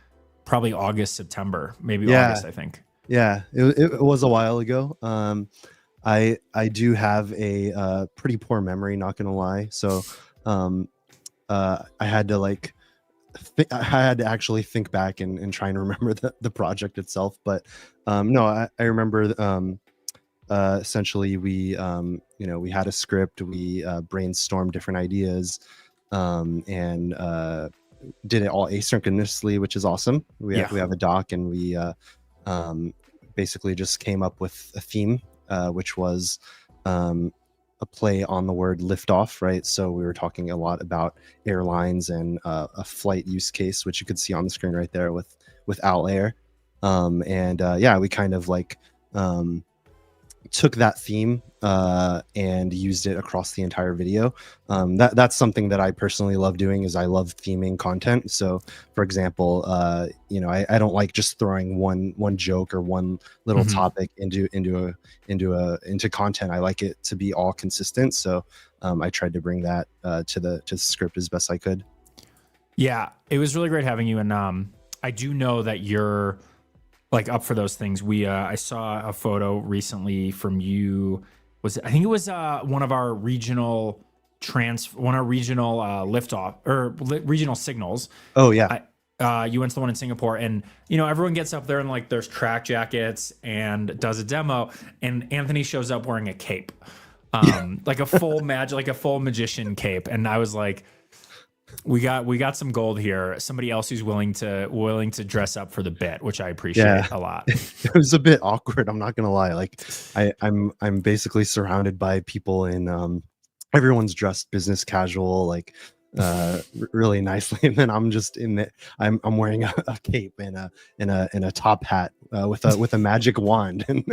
probably August, September, maybe August, I think. Yeah, it was a while ago. I do have a pretty poor memory, not gonna lie. So I had to I had to actually think back and try and remember the project itself. But no, I remember essentially we we had a script, we brainstormed different ideas, and did it all asynchronously, which is awesome. We have a doc, and we basically just came up with a theme. Which was a play on the word liftoff, right? So we were talking a lot about airlines and a flight use case, which you could see on the screen right there with Owl Air. We kind of took that theme and used it across the entire video. That's something that I personally love doing, is I love theming content. So for example, I don't like just throwing one joke or one little topic into content. I like it to be all consistent. So I tried to bring that to the script as best I could. Yeah, it was really great having you. And I do know that you're up for those things. I saw a photo recently from you. I think it was one of our regional liftoff or regional signals. Oh yeah. You went to the one in Singapore, and everyone gets up there and there's track jackets and does a demo, and Anthony shows up wearing a cape, like a full magician cape, and I was like, we got some gold here. Somebody else who's willing to dress up for the bit, which I appreciate a lot. It was a bit awkward, I'm not gonna lie. I'm basically surrounded by people in everyone's dressed business casual, really nicely, and then I'm just I'm wearing a cape and a top hat with a magic wand, and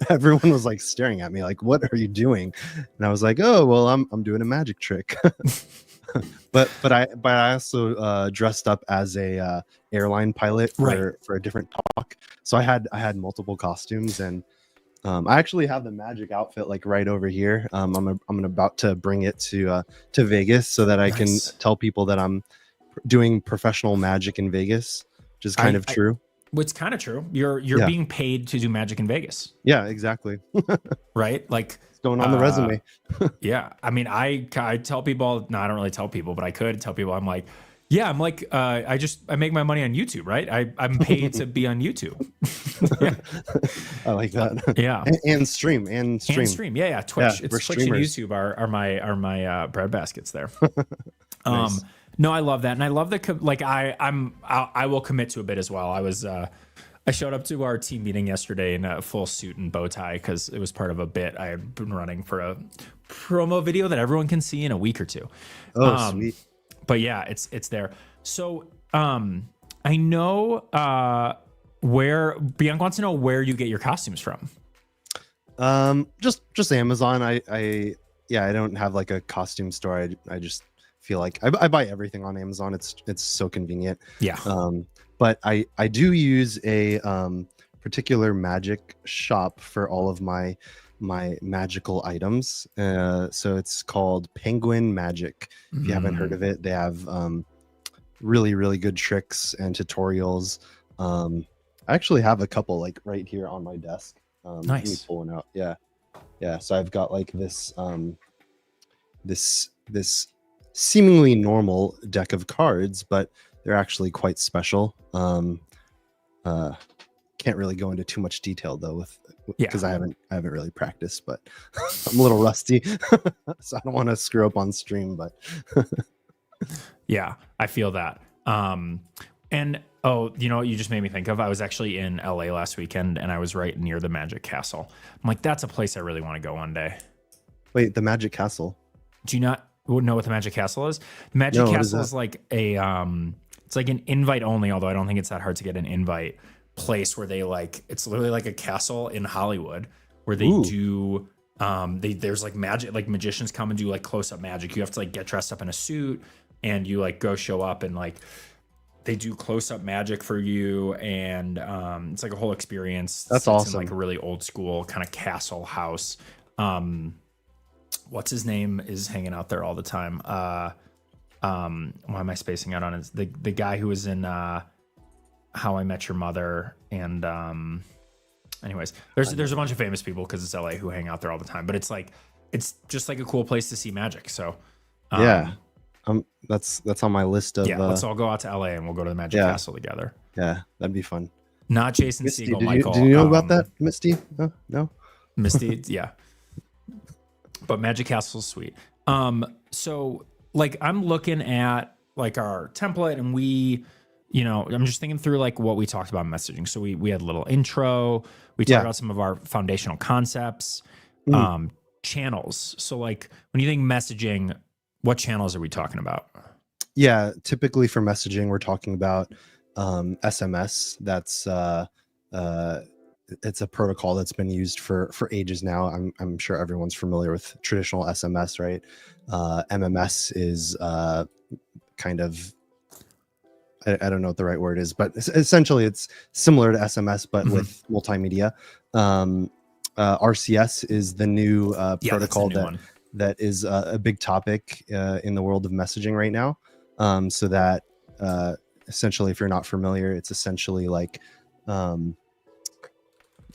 everyone was staring at me what are you doing? And I was like, oh well, I'm doing a magic trick. But I also dressed up as a airline pilot for a different talk. So I had multiple costumes, and I actually have the magic outfit like right over here. I'm about to bring it to Vegas so that I can tell people that I'm doing professional magic in Vegas, which is kind of true. It's kind of true. You're being paid to do magic in Vegas. Yeah, exactly. Right? Like it's going on the resume. Yeah. I mean, I tell people, no, I don't really tell people, but I could tell people, I'm like, yeah, I'm like, I make my money on YouTube, right? I'm paid to be on YouTube. Yeah. I like that. Yeah. And stream. Yeah. Twitch. Yeah, It's Twitch streamers. and YouTube are my bread baskets there. Nice. No, I love that. And I love like I will commit to a bit as well. I showed up to our team meeting yesterday in a full suit and bow tie because it was part of a bit I had been running for a promo video that everyone can see in a week or two. Oh, sweet. But yeah, it's there. So I know where Bianca wants to know where you get your costumes from. Just Amazon. I don't have like a costume store. I just feel like I buy everything on Amazon. It's so convenient. Yeah. But I do use a particular magic shop for all of my magical items. So it's called Penguin Magic. If you haven't heard of it, they have really, really good tricks and tutorials. I actually have a couple like right here on my desk. Nice. Let me pull one out. Yeah. So I've got like this this seemingly normal deck of cards, but they're actually quite special. Can't really go into too much detail though, because I haven't really practiced, but I'm a little rusty, so I don't want to screw up on stream. But yeah, I feel that. And oh, you know what you just made me think of? I was actually in LA last weekend, and I was right near the Magic Castle. I'm like, that's a place I really want to go one day. Wait, the Magic Castle? Do you not know what the Magic Castle is? The Magic Castle is like a it's like an invite only, although I don't think it's that hard to get an invite place where they like, it's literally like a castle in Hollywood where they do there's like magic, like magicians come and do like close-up magic. You have to like get dressed up in a suit and you like go show up and like they do close-up magic for you, and it's like a whole experience. That's awesome. In like a really old school kind of castle house. What's his name is hanging out there all the time. Why am I spacing out on it? The guy who was in How I Met Your Mother, and anyways, there's a bunch of famous people because it's LA who hang out there all the time. But it's just like a cool place to see magic. So that's on my list of. Yeah, let's all go out to LA and we'll go to the Magic Castle together. Yeah, that'd be fun. Not Jason Misty, Segel, Michael. Did you know about that, Misty? No. Misty, yeah. But Magic Castle's sweet. So like I'm looking at like our template, and I'm just thinking through like what we talked about in messaging. So we had a little intro. We talked about some of our foundational concepts, channels. So like when you think messaging, what channels are we talking about? Yeah, typically for messaging, we're talking about SMS. That's it's a protocol that's been used for ages now. I'm sure everyone's familiar with traditional SMS, right? MMS is kind of, I don't know what the right word is, but essentially it's similar to SMS, but with multimedia. RCS is the new protocol that is a big topic in the world of messaging right now. So that essentially, if you're not familiar, it's essentially like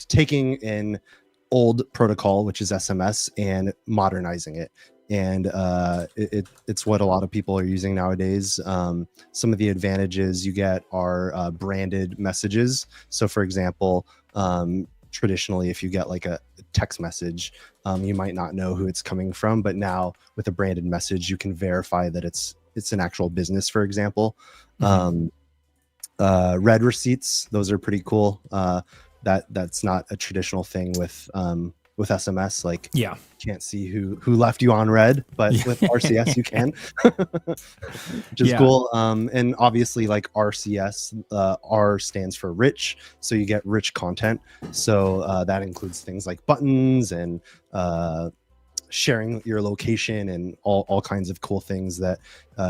taking an old protocol, which is SMS, and modernizing it. And it's what a lot of people are using nowadays. Some of the advantages you get are branded messages. So for example, traditionally, if you get like a text message, you might not know who it's coming from, but now with a branded message, you can verify that it's an actual business, for example. Red receipts, those are pretty cool. That's not a traditional thing with SMS. Like, you can't see who left you on red, but with RCS you can, which is cool. And obviously, like RCS, R stands for rich, so you get rich content. So that includes things like buttons and sharing your location and all kinds of cool things that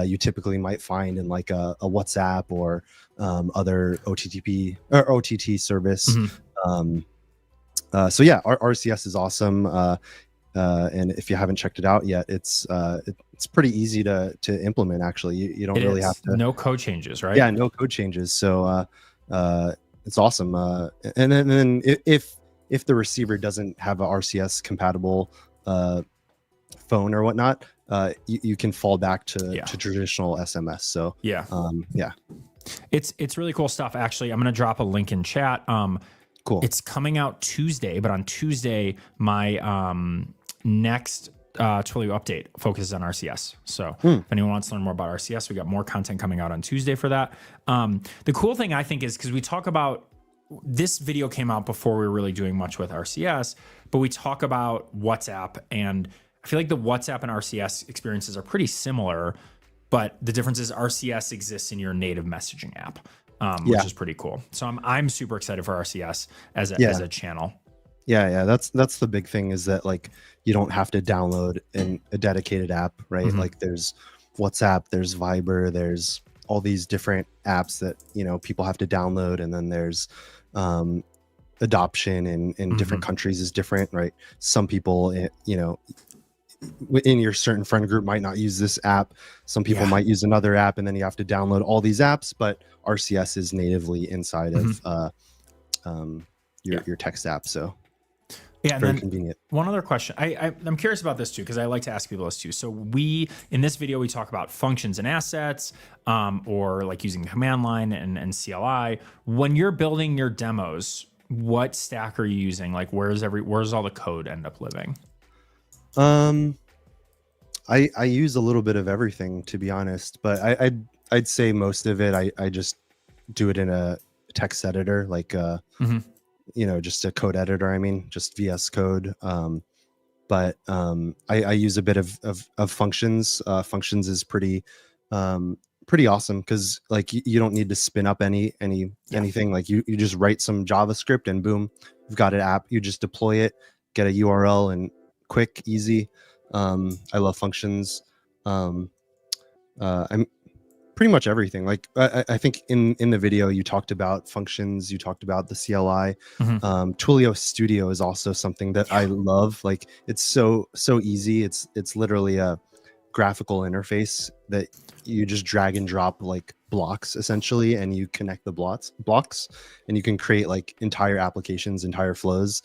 you typically might find in like a WhatsApp or other OTT service. So yeah, RCS is awesome. And if you haven't checked it out yet, it's pretty easy to implement. Actually, you don't really have to. No code changes, right? Yeah, no code changes. So it's awesome. And then if the receiver doesn't have a RCS compatible phone or whatnot, you can fall back to traditional SMS. So yeah, it's really cool stuff. Actually, I'm going to drop a link in chat. Cool. It's coming out Tuesday, but on Tuesday, my next Twilio update focuses on RCS. So if anyone wants to learn more about RCS, we got more content coming out on Tuesday for that. The cool thing I think is because we talk about this video came out before we were really doing much with RCS, but we talk about WhatsApp, and I feel like the WhatsApp and RCS experiences are pretty similar, but the difference is RCS exists in your native messaging app. Which is pretty cool. So I'm super excited for RCS as a channel. Yeah. That's the big thing, is that like you don't have to download a dedicated app, right? Mm-hmm. Like there's WhatsApp, there's Viber, there's all these different apps that people have to download, and then there's adoption in different countries is different, right? Some people in your certain friend group might not use this app. Some people might use another app, and then you have to download all these apps, but RCS is natively inside of your text app. So yeah, very convenient. One other question. I'm curious about this too, because I like to ask people this too. So in this video, we talk about functions and assets, or like using the command line and CLI. When you're building your demos, what stack are you using? Like where's all the code end up living? I use a little bit of everything, to be honest, but I'd say most of it I just do it in a text editor, like just a code editor. I mean, just VS Code. But I use a bit of functions. Functions is pretty awesome, because like you don't need to spin up anything. Like you just write some JavaScript and boom, you've got an app. You just deploy it, get a URL, and quick, easy. I love functions. I'm pretty much everything. Like I think in the video you talked about functions, you talked about the CLI. Twilio Studio is also something that I love. Like it's so easy. It's literally a graphical interface that you just drag and drop like blocks essentially, and you connect the blocks, and you can create like entire applications, entire flows.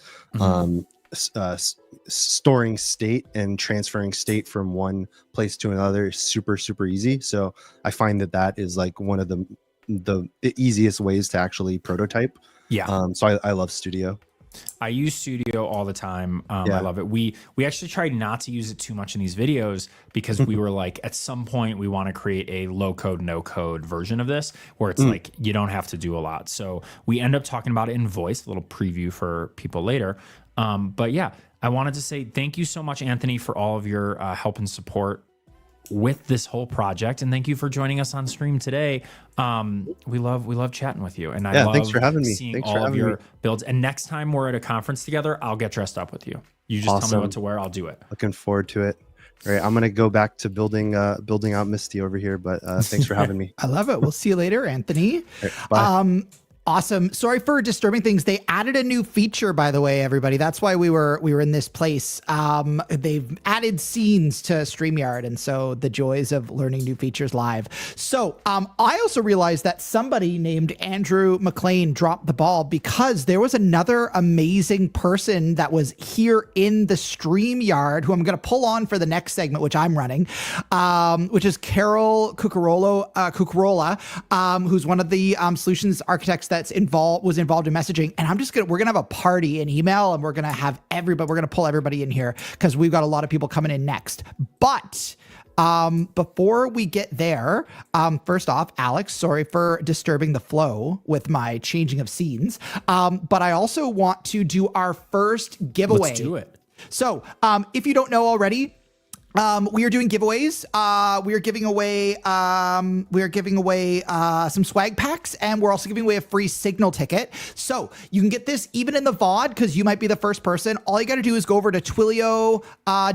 Storing state and transferring state from one place to another is super easy. So I find that is like one of the easiest ways to actually prototype. So I love Studio. I use Studio all the time. I love it. We actually tried not to use it too much in these videos, because we were like, at some point we want to create a low code, no code version of this where it's like you don't have to do a lot. So we end up talking about it in voice, a little preview for people later. But yeah, I wanted to say thank you so much, Anthony, for all of your help and support with this whole project, and thank you for joining us on stream today. We love chatting with you, and I love thanks for having me. Seeing all of your builds. And next time we're at a conference together, I'll get dressed up with you. You just tell me what to wear, I'll do it. Looking forward to it. All right, I'm gonna go back to building out Misty over here, but thanks for having me. I love it. We'll see you later, Anthony. Right, bye. Awesome. Sorry for disturbing things. They added a new feature, by the way, everybody. That's why we were in this place. They've added scenes to StreamYard, and so the joys of learning new features live. So I also realized that somebody named Andrew McLean dropped the ball, because there was another amazing person that was here in the StreamYard who I'm going to pull on for the next segment, which I'm running, which is Carol Cucarola, who's one of the solutions architects that was involved in messaging. And we're gonna have a party in email, and we're gonna pull everybody in here, because we've got a lot of people coming in next. But before we get there, first off, Alex, sorry for disturbing the flow with my changing of scenes. But I also want to do our first giveaway. Let's do it. So if you don't know already, we are doing giveaways. We are giving away some swag packs, and we're also giving away a free Signal ticket. So you can get this even in the VOD, because you might be the first person. All you got to do is go over to Twilio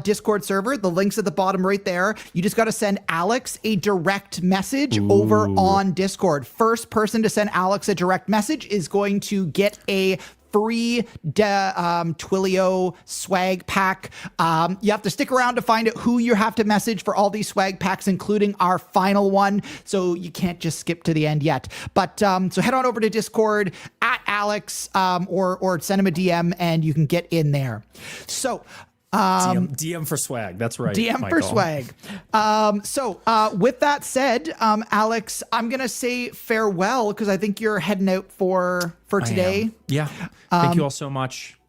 Discord server. The link's at the bottom right there. You just got to send Alex a direct message over on Discord. First person to send Alex a direct message is going to get a free Twilio swag pack. You have to stick around to find out who you have to message for all these swag packs, including our final one. So you can't just skip to the end yet. But so head on over to Discord at Alex or send him a DM and you can get in there. So DM for swag. That's right. DM Michael. for swag. So with that said, Alex, I'm going to say farewell because I think you're heading out for today. Yeah. Thank you all so much.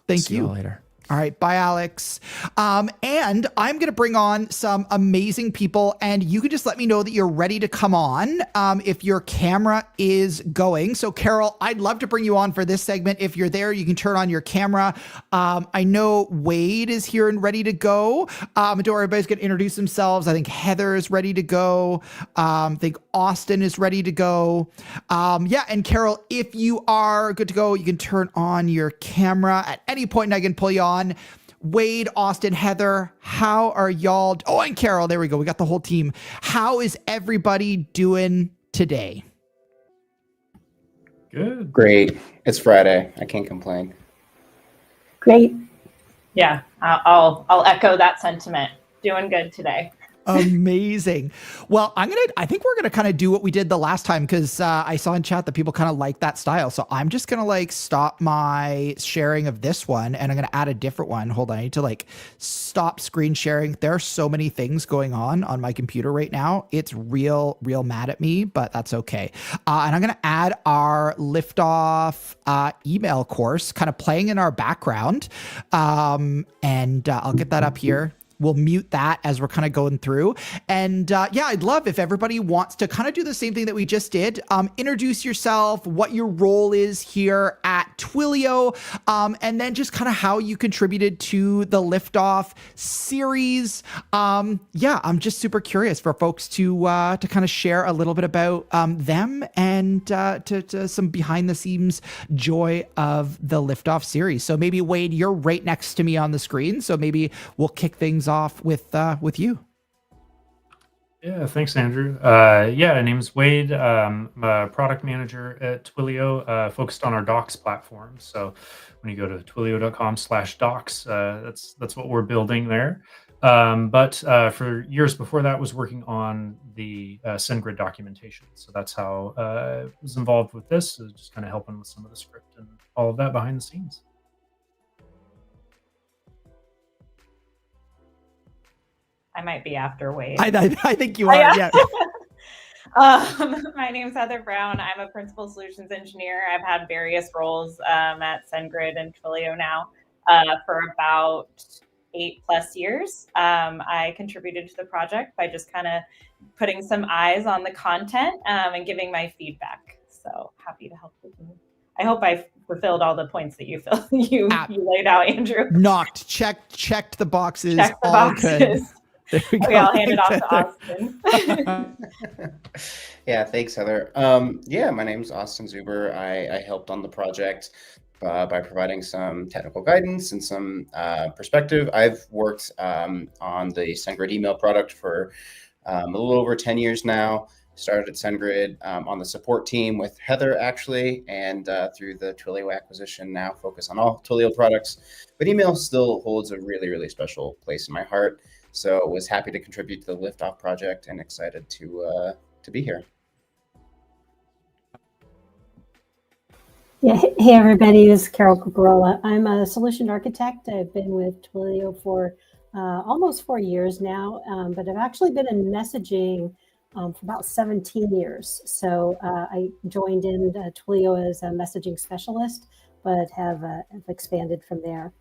Thank See you. you later. All right. Bye, Alex. And I'm going to bring on some amazing people and you can just let me know that you're ready to come on if your camera is going. So Carol, I'd love to bring you on for this segment. If you're there, you can turn on your camera. I know Wade is here and ready to go. Everybody's going to introduce themselves. I think Heather is ready to go. I think Austin is ready to go. And Carol, if you are good to go, you can turn on your camera at any point and I can pull you on. Wade, Austin, Heather, how are y'all? Oh, and Carol, there we go. We got the whole team. How is everybody doing today? Good. Great. It's Friday. I can't complain. Great. Yeah, I'll echo that sentiment. Doing good today. Amazing. Well, I think we're going to kind of do what we did the last time because I saw in chat that people kind of like that style. So I'm just going to stop my sharing of this one and I'm going to add a different one. Hold on. I need to stop screen sharing. There are so many things going on my computer right now. It's real mad at me, but that's okay. And I'm going to add our Liftoff email course kind of playing in our background. And I'll get that up here. We'll mute that as we're kind of going through. And I'd love if everybody wants to kind of do the same thing that we just did. Introduce yourself, what your role is here at Twilio, and then just kind of how you contributed to the Liftoff series. I'm just super curious for folks to kind of share a little bit about them and to some behind the scenes joy of the Liftoff series. So maybe Wade, you're right next to me on the screen. So maybe we'll kick things off with you. Yeah, thanks, Andrew. My name's Wade. I'm a product manager at Twilio, focused on our docs platform. So when you go to twilio.com/docs, that's what we're building there. But for years before that, was working on the SendGrid documentation. So that's how I was involved with this, just kind of helping with some of the script and all of that behind the scenes. I might be after Wade. I think you are. Yeah. My name's Heather Brown. I'm a principal solutions engineer. I've had various roles at SendGrid and Twilio now for about 8+ years. I contributed to the project by just kind of putting some eyes on the content and giving my feedback. So happy to help with you. I hope I fulfilled all the points that you laid out, Andrew. Knocked, checked the boxes. Checked the all boxes. Good. There we go. I'll hand it off to Austin. Yeah, thanks, Heather. My name's Austin Zuber. I helped on the project by providing some technical guidance and some perspective. I've worked on the SendGrid email product for a little over 10 years now. Started at SendGrid on the support team with Heather, actually, and through the Twilio acquisition, now focus on all Twilio products. But email still holds a really, really special place in my heart. So was happy to contribute to the Liftoff project and excited to be here. Yeah, hey everybody, this is Carol Cucarola. I'm a solution architect. I've been with Twilio for almost 4 years now, but I've actually been in messaging for about 17 years. So I joined in Twilio as a messaging specialist, but have expanded from there.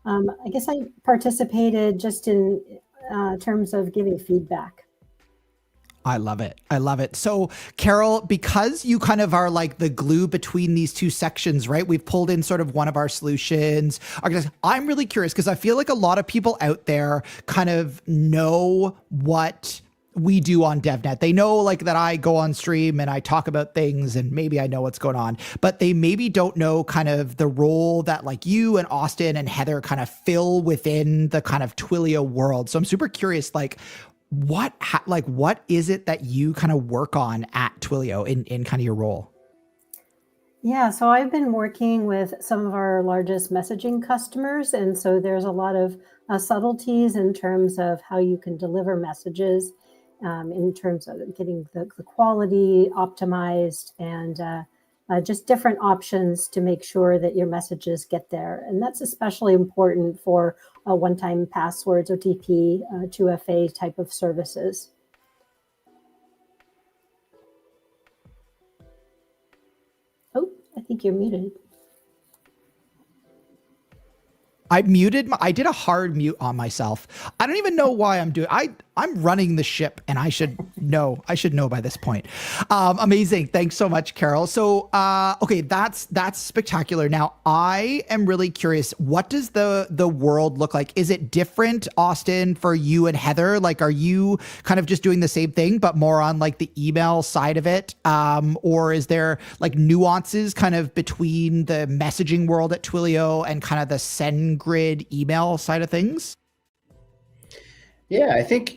I guess I participated just in terms of giving feedback. I love it. So Carol, because you kind of are like the glue between these two sections, right? We've pulled in sort of one of our solutions. I'm really curious because I feel like a lot of people out there kind of know what we do on DevNet. They know like that I go on stream and I talk about things and maybe I know what's going on, but they maybe don't know kind of the role that like you and Austin and Heather kind of fill within the kind of Twilio world. So I'm super curious, like what is it that you kind of work on at Twilio in kind of your role? Yeah, so I've been working with some of our largest messaging customers, and so there's a lot of subtleties in terms of how you can deliver messages, in terms of getting the quality optimized, and just different options to make sure that your messages get there. And that's especially important for one-time passwords, OTP, 2FA type of services. Oh, I think you're muted. I did a hard mute on myself. I don't even know why I'm running the ship, and I should know by this point. Amazing. Thanks so much, Carol. So, okay, that's spectacular. Now, I am really curious, what does the world look like? Is it different, Austin, for you and Heather? Like, are you kind of just doing the same thing, but more on like the email side of it? Or is there like nuances kind of between the messaging world at Twilio and kind of the SendGrid email side of things? Yeah, I think,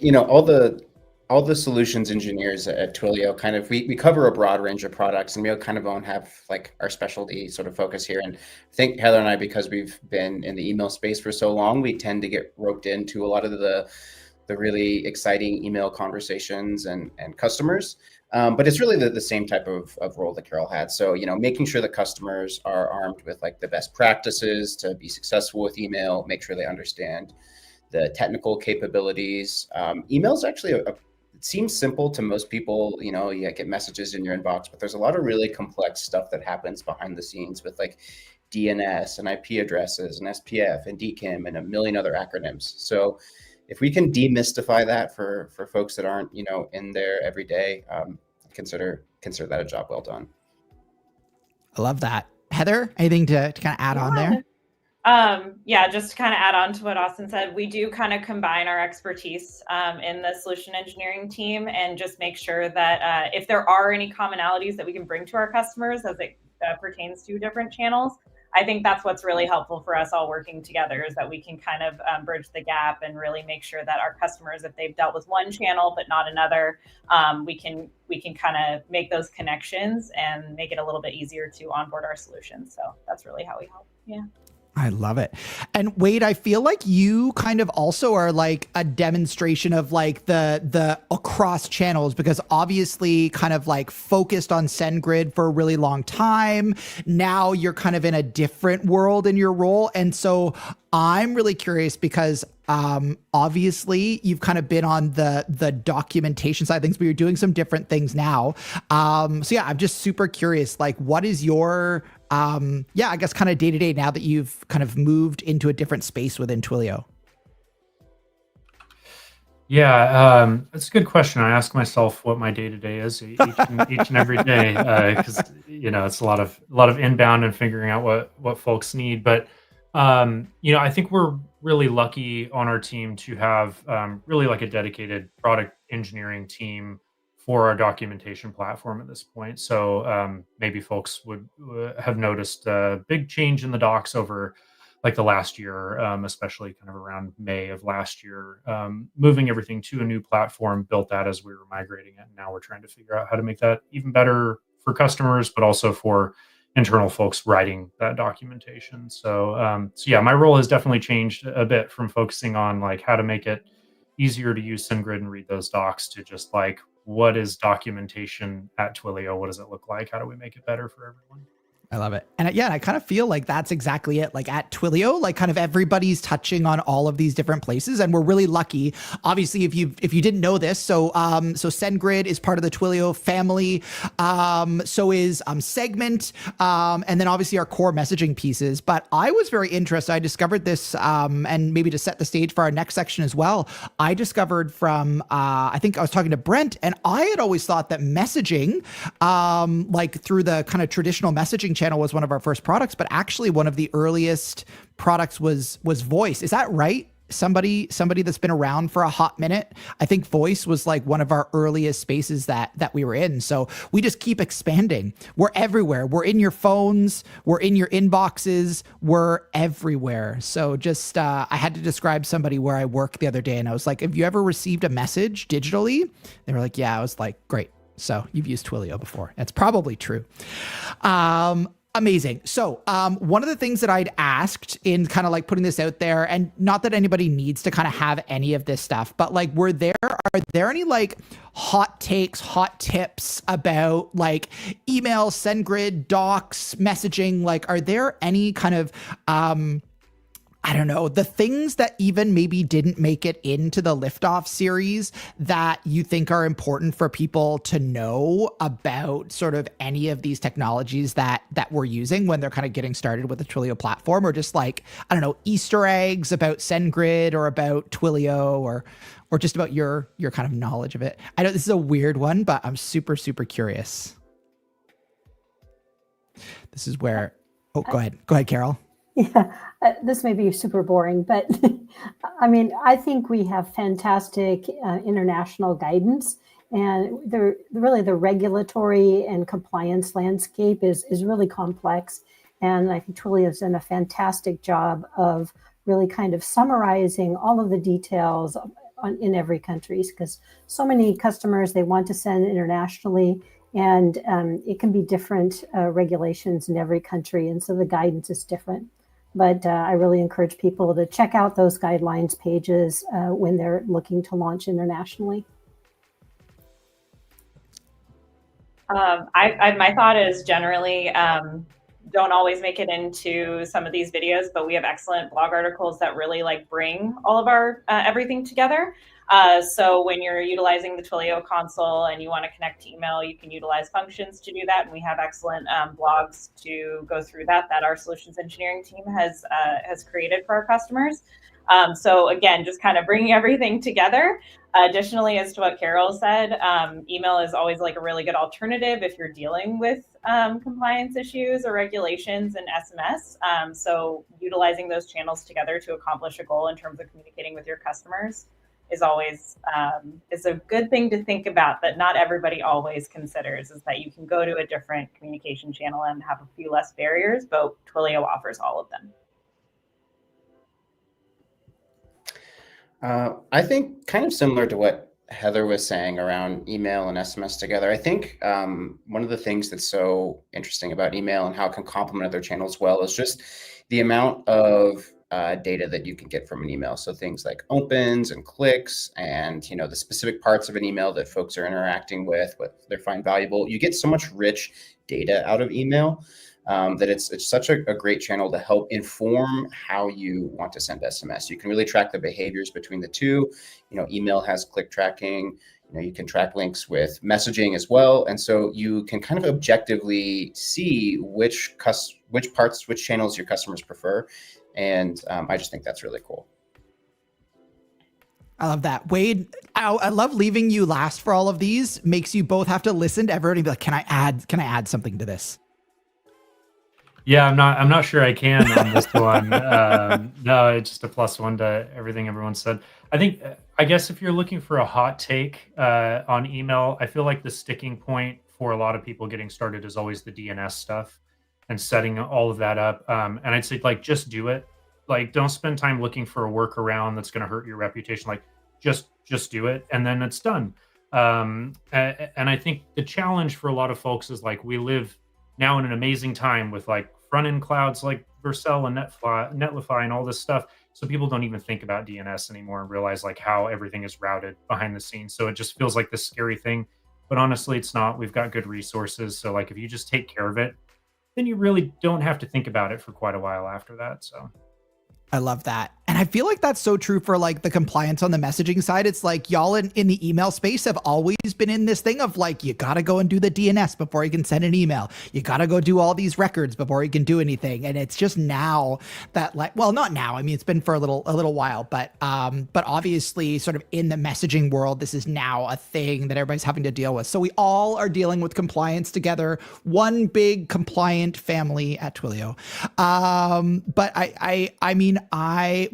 all the solutions engineers at Twilio kind of, we cover a broad range of products, and we kind of don't have like our specialty sort of focus here. And I think Heather and I, because we've been in the email space for so long, we tend to get roped into a lot of the really exciting email conversations and customers. But it's really the same type of role that Carol had. So, making sure that customers are armed with like the best practices to be successful with email, make sure they understand the technical capabilities. Email is actually it seems simple to most people. You get messages in your inbox, but there's a lot of really complex stuff that happens behind the scenes with like DNS and IP addresses and SPF and DKIM and a million other acronyms. So if we can demystify that for folks that aren't, in there every day, consider that a job well done. I love that. Heather, anything to kind of add on there? Yeah, just to kind of add on to what Austin said, we do kind of combine our expertise in the solution engineering team, and just make sure that if there are any commonalities that we can bring to our customers as it pertains to different channels, I think that's what's really helpful for us all working together, is that we can kind of bridge the gap and really make sure that our customers, if they've dealt with one channel but not another, we can kind of make those connections and make it a little bit easier to onboard our solutions. So that's really how we help. Yeah. I love it. And Wade, I feel like you kind of also are like a demonstration of like the across channels, because obviously kind of like focused on SendGrid for a really long time. Now you're kind of in a different world in your role. And so I'm really curious because obviously you've kind of been on the documentation side of things, but you're doing some different things now. So yeah, I'm just super curious, like what is your I guess kind of day to day now that you've kind of moved into a different space within Twilio? Yeah, that's a good question. I ask myself what my day to day is each and every day, because it's a lot of inbound and figuring out what folks need. But I think we're really lucky on our team to have really like a dedicated product engineering team for our documentation platform at this point. So maybe folks would have noticed a big change in the docs over like the last year, especially kind of around May of last year, moving everything to a new platform, built that as we were migrating it. And now we're trying to figure out how to make that even better for customers, but also for internal folks writing that documentation. So yeah, my role has definitely changed a bit from focusing on like how to make it easier to use SendGrid and read those docs to just like, what is documentation at Twilio? What does it look like? How do we make it better for everyone? I love it. And yeah, I kind of feel like that's exactly it. Like at Twilio, like kind of everybody's touching on all of these different places, and we're really lucky. Obviously, if you didn't know this, so SendGrid is part of the Twilio family. So is Segment, and then obviously our core messaging pieces. But I was very interested. I discovered this, and maybe to set the stage for our next section as well. I discovered from I think I was talking to Brent, and I had always thought that messaging, like through the kind of traditional messaging channel, was one of our first products, but actually one of the earliest products was voice. Is that right? Somebody that's been around for a hot minute. I think voice was like one of our earliest spaces that we were in. So we just keep expanding. We're everywhere. We're in your phones. We're in your inboxes. We're everywhere. So just, I had to describe somebody where I work the other day, and I was like, have you ever received a message digitally? They were like, yeah. I was like, great. So you've used Twilio before. That's probably true. Amazing. So one of the things that I'd asked in kind of like putting this out there, and not that anybody needs to kind of have any of this stuff, but like, are there any like hot takes, hot tips about like email, SendGrid, docs, messaging? Like, are there any kind of, I don't know, the things that even maybe didn't make it into the Liftoff series that you think are important for people to know about sort of any of these technologies that we're using when they're kind of getting started with the Twilio platform, or just like, I don't know, Easter eggs about SendGrid or about Twilio or just about your kind of knowledge of it? I know this is a weird one, but I'm super, super curious. This is where, go ahead, Carol. Yeah, this may be super boring, but I mean, I think we have fantastic international guidance, and really the regulatory and compliance landscape is really complex. And I think Twilio has done a fantastic job of really kind of summarizing all of the details in every country, because so many customers, they want to send internationally, and it can be different regulations in every country. And so the guidance is different. But I really encourage people to check out those guidelines pages when they're looking to launch internationally. My thought is generally don't always make it into some of these videos, but we have excellent blog articles that really like bring all of our everything together. So when you're utilizing the Twilio console and you want to connect to email, you can utilize functions to do that. And we have excellent blogs to go through that our solutions engineering team has created for our customers. So again, just kind of bringing everything together. Additionally, as to what Carol said, email is always like a really good alternative if you're dealing with compliance issues or regulations and SMS. So utilizing those channels together to accomplish a goal in terms of communicating with your customers is always is a good thing to think about, that not everybody always considers, is that you can go to a different communication channel and have a few less barriers, but Twilio offers all of them. I think kind of similar to what Heather was saying around email and SMS together. I think one of the things that's so interesting about email and how it can complement other channels well is just the amount of data that you can get from an email. So things like opens and clicks and, the specific parts of an email that folks are interacting with, what they find valuable. You get so much rich data out of email that it's such a great channel to help inform how you want to send SMS. You can really track the behaviors between the two. Email has click tracking. You can track links with messaging as well. And so you can kind of objectively see which channels your customers prefer. And I just think that's really cool. I love that. Wade, I love leaving you last for all of these. Makes you both have to listen to everybody and be like, can I add something to this? Yeah, I'm not sure I can on this one. No, it's just a +1 to everything everyone said. I guess if you're looking for a hot take on email, I feel like the sticking point for a lot of people getting started is always the DNS stuff and setting all of that up. And I'd say just do it. Don't spend time looking for a workaround that's going to hurt your reputation. Just do it, and then it's done. And I think the challenge for a lot of folks is we live now in an amazing time with front-end clouds like Vercel and Netlify and all this stuff. So people don't even think about DNS anymore and realize how everything is routed behind the scenes. So it just feels like this scary thing, but honestly, it's not. We've got good resources. So if you just take care of it, then you really don't have to think about it for quite a while after that. So I love that. And I feel like that's so true for the compliance on the messaging side. It's y'all in the email space have always been in this thing of you got to go and do the DNS before you can send an email. You got to go do all these records before you can do anything. And it's just now that not now. I mean, it's been for a little while, but obviously sort of in the messaging world, this is now a thing that everybody's having to deal with. So we all are dealing with compliance together. One big compliant family at Twilio. But I mean,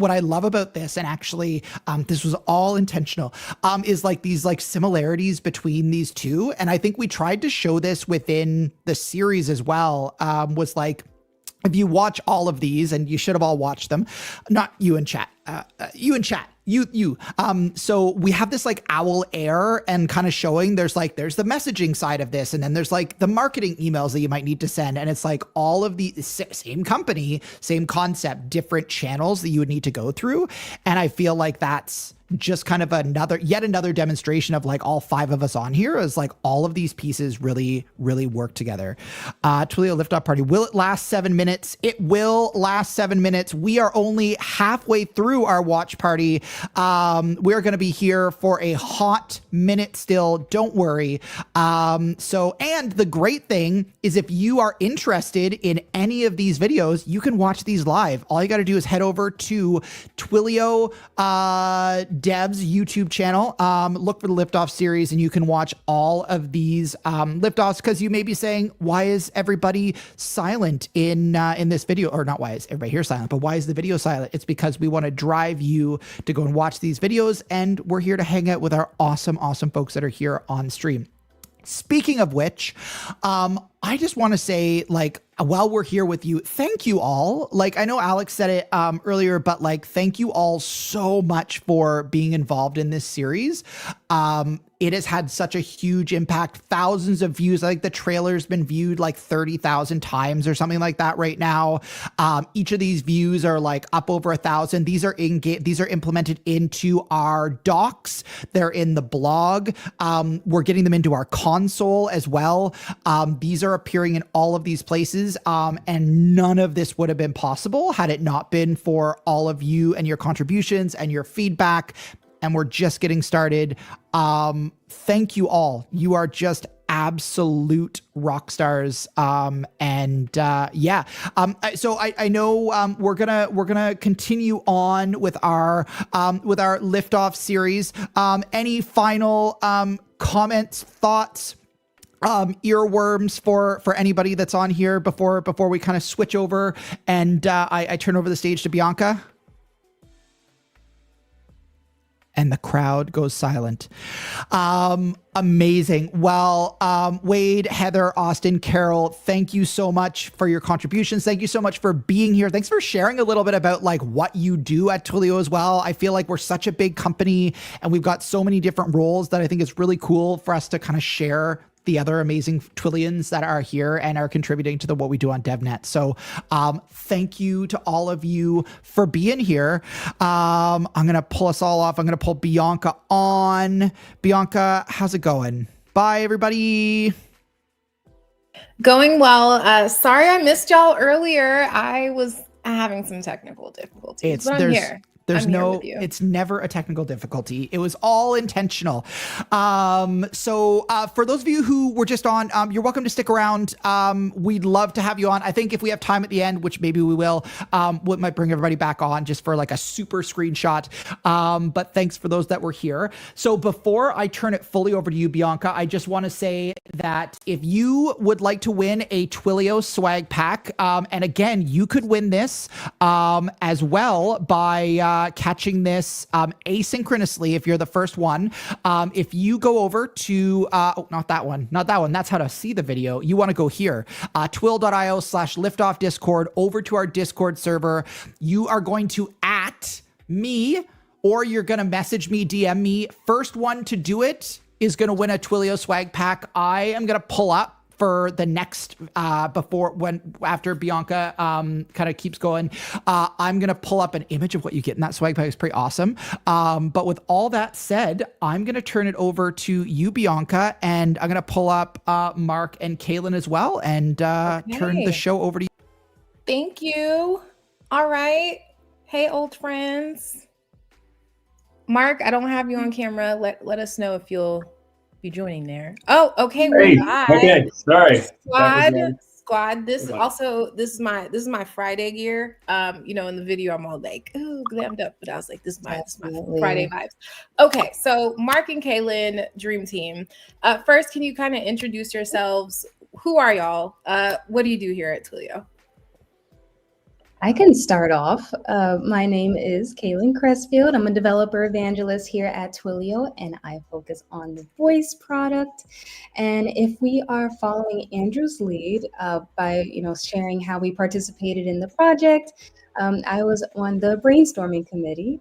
what I love about this, and actually this was all intentional, is these similarities between these two. And I think we tried to show this within the series as well, was if you watch all of these, and you should have all watched them, not you in chat, you So we have this like owl air and kind of showing there's the messaging side of this. And then there's like the marketing emails that you might need to send. And it's like all of the same company, same concept, different channels that you would need to go through. And I feel like that's just kind of yet another demonstration of like all 5 of us on here is like all of these pieces really, really work together. Twilio Liftoff Party. Will it last 7 minutes? It will last 7 minutes. We are only halfway through our watch party. We're going to be here for a hot minute still. Don't worry. And the great thing is if you are interested in any of these videos, you can watch these live. All you got to do is head over to Twilio Dev's YouTube channel. Look for the Liftoff series and you can watch all of these liftoffs, because you may be saying, why is everybody silent in this video? Or not why is everybody here silent, but why is the video silent? It's because we want to drive you to go and watch these videos, and we're here to hang out with our awesome folks that are here on stream. Speaking of which, I just want to say, like, while we're here with you, thank you all. Like, I know Alex said it earlier, but like, thank you all so much for being involved in this series. It has had such a huge impact, thousands of views. Like the trailer's been viewed like 30,000 times or something like that right now. Each of these views are like up over 1,000. These are implemented into our docs. They're in the blog. We're getting them into our console as well. These are appearing in all of these places. And none of this would have been possible had it not been for all of you and your contributions and your feedback. And we're just getting started. Thank you all. You are just absolute rock stars. So I know we're gonna continue on with our Liftoff series. Any final comments, thoughts, earworms for anybody that's on here before we kind of switch over and I turn over the stage to Bianca? And the crowd goes silent. Amazing. Well, Wade, Heather, Austin, Carol, thank you so much for your contributions. Thank you so much for being here. Thanks for sharing a little bit about like what you do at Twilio as well. I feel like we're such a big company and we've got so many different roles that I think it's really cool for us to kind of share the other amazing Twillians that are here and are contributing to what we do on DevNet. So thank you to all of you for being here. I'm going to pull us all off. I'm going to pull Bianca on. Bianca, how's it going? Bye, everybody. Going well. Sorry I missed y'all earlier. I was having some technical difficulties. But I'm here. It's never a technical difficulty. It was all intentional. So for those of you who were just on, you're welcome to stick around. We'd love to have you on. I think if we have time at the end, which maybe we will, we might bring everybody back on just for like a super screenshot. But thanks for those that were here. So before I turn it fully over to you, Bianca, I just want to say that if you would like to win a Twilio swag pack, and again, you could win this as well by catching this asynchronously if you're the first one. If you go over to, not that one. That's how to see the video. You want to go here, twill.io/liftoff Discord, over to our Discord server. You are going to @ me, or you're going to message me, DM me. First one to do it is going to win a Twilio swag pack. I am going to pull up for the next, after Bianca kind of keeps going, I'm going to pull up an image of what you get in that swag pack. It's pretty awesome. But with all that said, I'm going to turn it over to you, Bianca, and I'm going to pull up Mark and Kaylin as well and turn the show over to you. Thank you. All right. Hey, old friends. Mark, I don't have you on camera. Let us know if you'll be joining there. Oh, okay. Hey, okay, sorry. Squad. This is my Friday gear. In the video I'm all like, oh, glammed up, but I was like, this is my Friday vibes. Okay, so Mark and Kaylin, Dream Team. First, can you kind of introduce yourselves? Who are y'all? What do you do here at Twilio? I can start off. My name is Kaylin Crestfield. I'm a developer evangelist here at Twilio, and I focus on the voice product. And if we are following Andrew's lead by sharing how we participated in the project, I was on the brainstorming committee.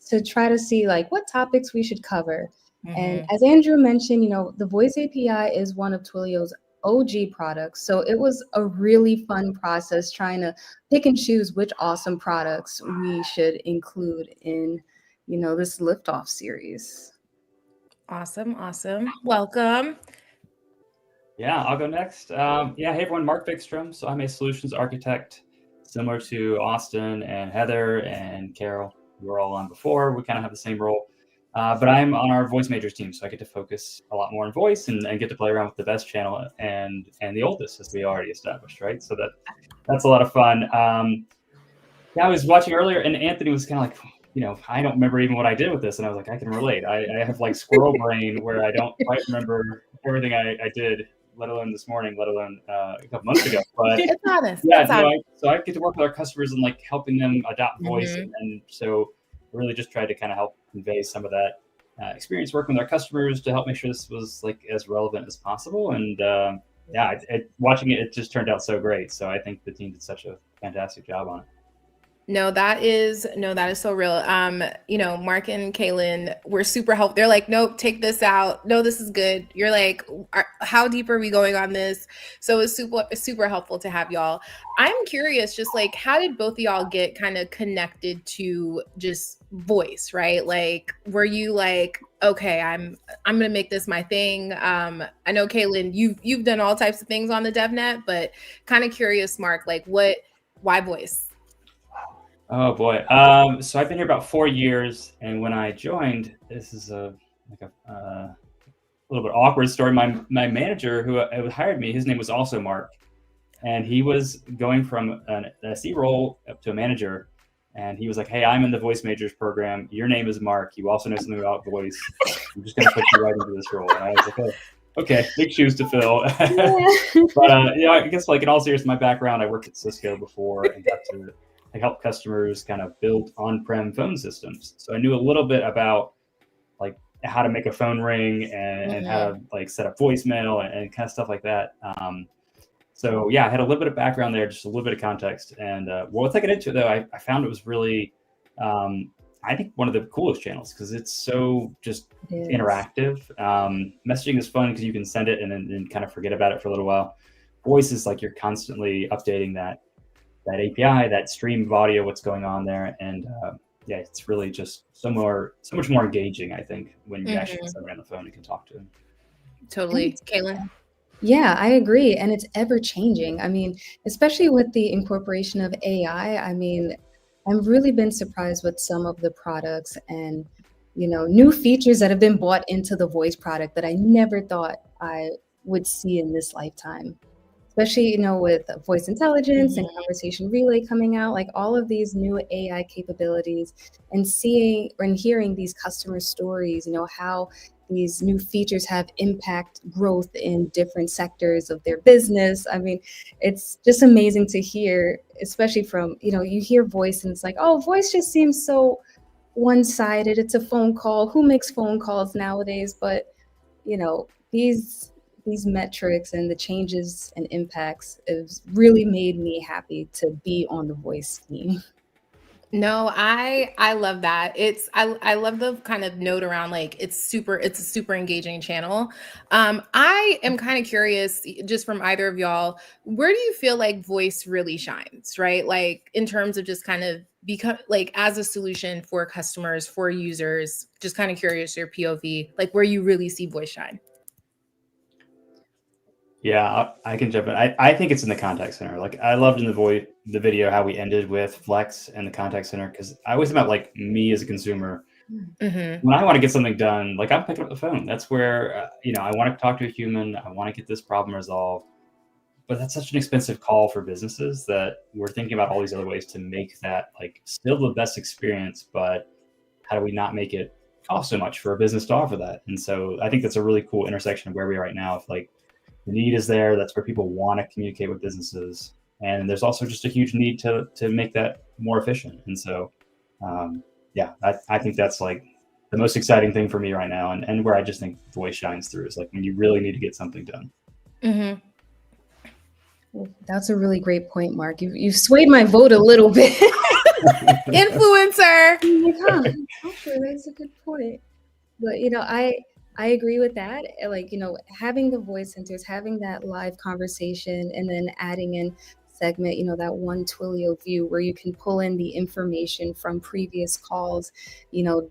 to try to see like what topics we should cover. And Mhm. as Andrew mentioned, the voice API is one of Twilio's OG products. So it was a really fun process trying to pick and choose which awesome products we should include in, this Liftoff series. Awesome. Awesome. Welcome. Yeah, I'll go next. Yeah, hey everyone, Mark Bickstrom. So I'm a solutions architect, similar to Austin and Heather and Carol, who were all on before. We kind of have the same role. But I'm on our voice majors team, so I get to focus a lot more on voice and get to play around with the best channel and the oldest, as we already established, right? So that's a lot of fun. Yeah, I was watching earlier, and Anthony was kind of like, I don't remember even what I did with this, and I was like, I can relate. I have like squirrel brain where I don't quite remember everything I did, let alone this morning, let alone a couple months ago. But It's honest. yeah, It's honest. so I get to work with our customers and like helping them adopt voice, Mhm. and so I really just tried to kind of help convey some of that experience working with our customers to help make sure this was like as relevant as possible. And yeah, watching it just turned out so great. So I think the team did such a fantastic job on it. No, that is so real. Mark and Kaylin were super helpful. They're like, nope, take this out. No, this is good. You're like, how deep are we going on this? So it's super helpful to have y'all. I'm curious, just like, how did both of y'all get kind of connected to just voice, right? Like, were you like, okay, I'm gonna make this my thing? I know Kaylin, you've done all types of things on the DevNet, but kind of curious, Mark, like why voice? Oh boy. So I've been here about 4 years, and when I joined, this is a little bit awkward story. My manager who hired me, his name was also Mark, and he was going from an SE role up to a manager, and he was like, "Hey, I'm in the voice majors program. Your name is Mark. You also know something about voice. I'm just going to put you right into this role." And I was like, "Oh, okay, big shoes to fill." But I guess like in all seriousness, my background, I worked at Cisco before and got to help customers kind of build on-prem phone systems. So I knew a little bit about like how to make a phone ring and how to like set up voicemail and kind of stuff like that. So yeah, I had a little bit of background there, just a little bit of context. And once I got into it though, I found it was really, I think one of the coolest channels because it's so just interactive. Messaging is fun because you can send it and then kind of forget about it for a little while. Voice is like you're constantly updating that API, that stream of audio, what's going on there. And yeah, it's really just so much more engaging, I think, when you actually get someone on the phone and can talk to them. Totally. Kaylin? Yeah, I agree. And it's ever changing. I mean, especially with the incorporation of AI, I mean, I've really been surprised with some of the products and, new features that have been brought into the voice product that I never thought I would see in this lifetime. Especially, with voice intelligence and conversation relay coming out, like all of these new AI capabilities and seeing and hearing these customer stories, how these new features have impact growth in different sectors of their business. I mean, it's just amazing to hear, especially from, you hear voice and it's like, oh, voice just seems so one-sided. It's a phone call. Who makes phone calls nowadays? But, these metrics and the changes and impacts has really made me happy to be on the voice team. No, I love that. I love the kind of note around like it's a super engaging channel. I am kind of curious just from either of y'all, where do you feel like voice really shines, right? Like in terms of just kind of become like as a solution for customers, for users, just kind of curious your POV, like where you really see voice shine. Yeah, I can jump in. I think it's in the contact center. Like I loved in the video how we ended with Flex and the contact center because I always about like me as a consumer. When I want to get something done, like I'm picking up the phone. That's where I want to talk to a human. I want to get this problem resolved. But that's such an expensive call for businesses that we're thinking about all these other ways to make that like still the best experience. But how do we not make it cost so much for a business to offer that? And so I think that's a really cool intersection of where we are right now. If like the need is there, that's where people want to communicate with businesses, and there's also just a huge need to make that more efficient. And so yeah, I think that's like the most exciting thing for me right now, and where I just think voice shines through is like when you really need to get something done. That's a really great point, Mark. You've swayed my vote a little bit. Influencer. Okay, that's a good point. But I agree with that. Like, having the voice centers, having that live conversation, and then adding in segment, that one Twilio view where you can pull in the information from previous calls,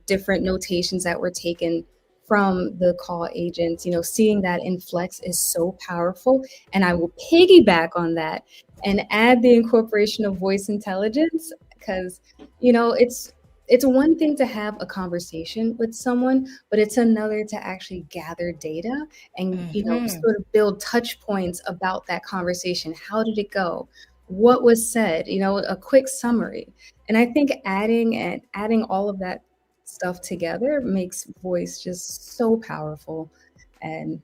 different notations that were taken from the call agents, seeing that in Flex is so powerful. And I will piggyback on that and add the incorporation of voice intelligence because, it's one thing to have a conversation with someone, but it's another to actually gather data and, sort of build touch points about that conversation. How did it go? What was said? A quick summary. And I think adding all of that stuff together makes voice just so powerful. And,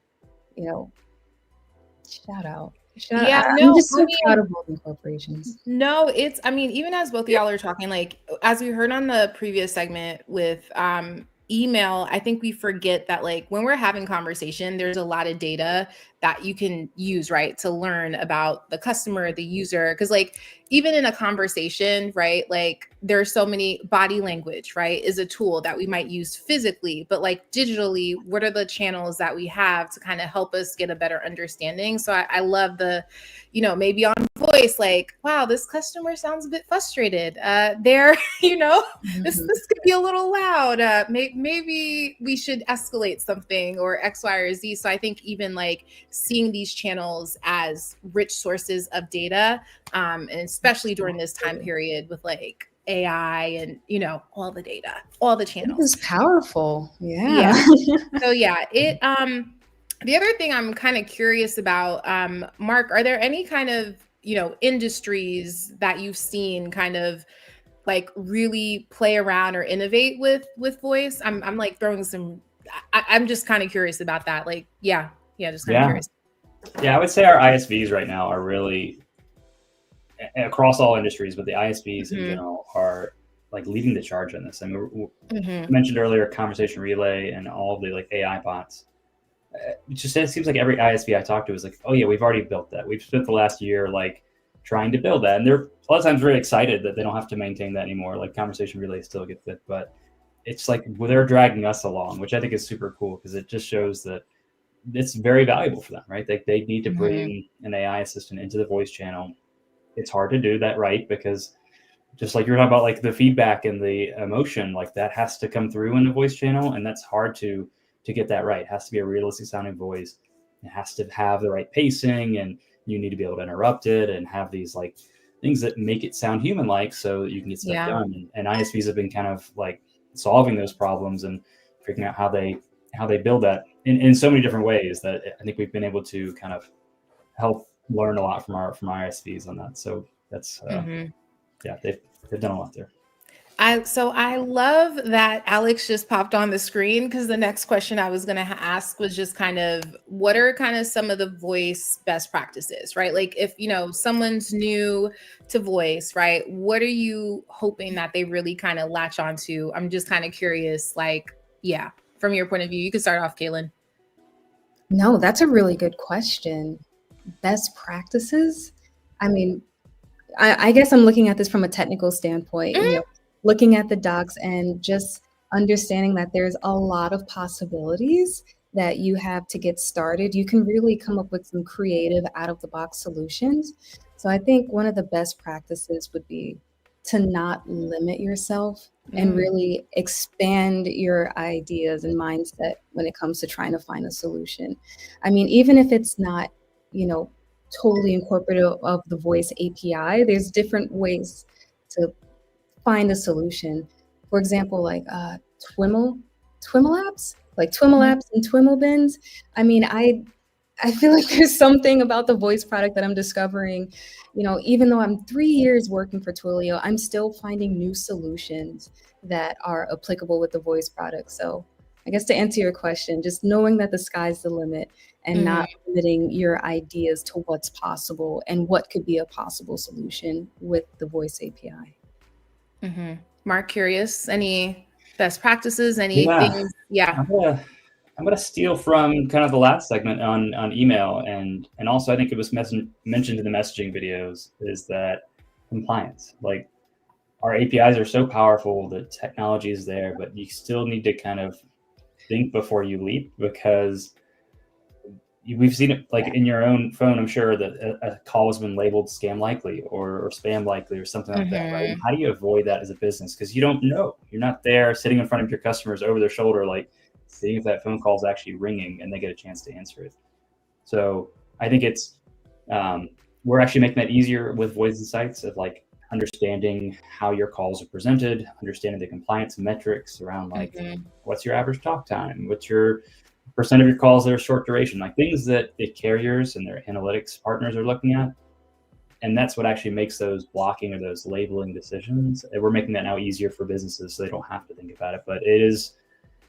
shout out. Yeah, I'm no, just I so mean, proud of all the incorporations. no, even as both of y'all are talking, like as we heard on the previous segment with email, I think we forget that like when we're having conversation, there's a lot of data that you can use, right, to learn about the customer, the user. Because like even in a conversation, right, like there's so many body language, right, is a tool that we might use physically, but like digitally, what are the channels that we have to kind of help us get a better understanding? So I love the, maybe on voice, like, wow, this customer sounds a bit frustrated. They're, this could be a little loud. Maybe we should escalate something or X, Y, or Z. So I think even like seeing these channels as rich sources of data, and especially during this time period with like AI and all the data, all the channels. It's powerful. Yeah. So yeah, the other thing I'm kind of curious about, Mark, are there any kind of industries that you've seen kind of like really play around or innovate with voice? I'm like throwing some. I'm just kind of curious about that. Like, just kind of curious. Yeah, I would say our ISVs right now are really across all industries, but the ISVs in general are like leading the charge on this. I mean, mentioned earlier conversation relay and all the like AI bots. It seems like every ISV I talk to is like, oh yeah, we've already built that. We've spent the last year like trying to build that, and they're a lot of times very excited that they don't have to maintain that anymore. Like conversation relay still gets it, but it's like they're dragging us along, which I think is super cool because it just shows that it's very valuable for them, right? They need to bring an AI assistant into the voice channel. It's hard to do that, right? Because just like you're talking about, like the feedback and the emotion, like that has to come through in the voice channel, and that's hard to get that right. It has to be a realistic sounding voice. It has to have the right pacing, and you need to be able to interrupt it and have these like things that make it sound human-like so that you can get stuff done. And ISVs have been kind of like solving those problems and figuring out how they build that in so many different ways that I think we've been able to kind of help learn a lot from our ISVs on that. So that's they've done a lot there. I love that Alex just popped on the screen because the next question I was going to ask was just kind of what are kind of some of the voice best practices, right? Like if, someone's new to voice, right? What are you hoping that they really kind of latch onto? I'm just kind of curious, like, from your point of view, you can start off, Kaylin. No, that's a really good question. Best practices? I mean, I guess I'm looking at this from a technical standpoint, looking at the docs and just understanding that there's a lot of possibilities that you have to get started. You can really come up with some creative out of the box solutions. So I think one of the best practices would be to not limit yourself and really expand your ideas and mindset when it comes to trying to find a solution. I mean, even if it's not, totally incorporative of the voice API, there's different ways to find a solution. For example, like Twiml apps, like Twiml apps and Twiml bins. I mean, I feel like there's something about the voice product that I'm discovering. Even though I'm 3 years working for Twilio, I'm still finding new solutions that are applicable with the voice product. So I guess to answer your question, just knowing that the sky's the limit and not limiting your ideas to what's possible and what could be a possible solution with the voice API. Mark, curious, any best practices, anything? I'm gonna steal from kind of the last segment on email, and also I think it was mentioned in the messaging videos, is that compliance. Like our APIs are so powerful, the technology is there, but you still need to kind of think before you leap, because we've seen it like in your own phone. I'm sure that a call has been labeled scam likely or spam likely or something like that, right? And how do you avoid that as a business? Because you don't know. You're not there sitting in front of your customers over their shoulder, like seeing if that phone call is actually ringing and they get a chance to answer it. So I think it's we're actually making that easier with Voice Insights of like understanding how your calls are presented, understanding the compliance metrics around like what's your average talk time, what's your percent of your calls that are short duration, like things that the carriers and their analytics partners are looking at. And that's what actually makes those blocking or those labeling decisions. And we're making that now easier for businesses so they don't have to think about it. But it is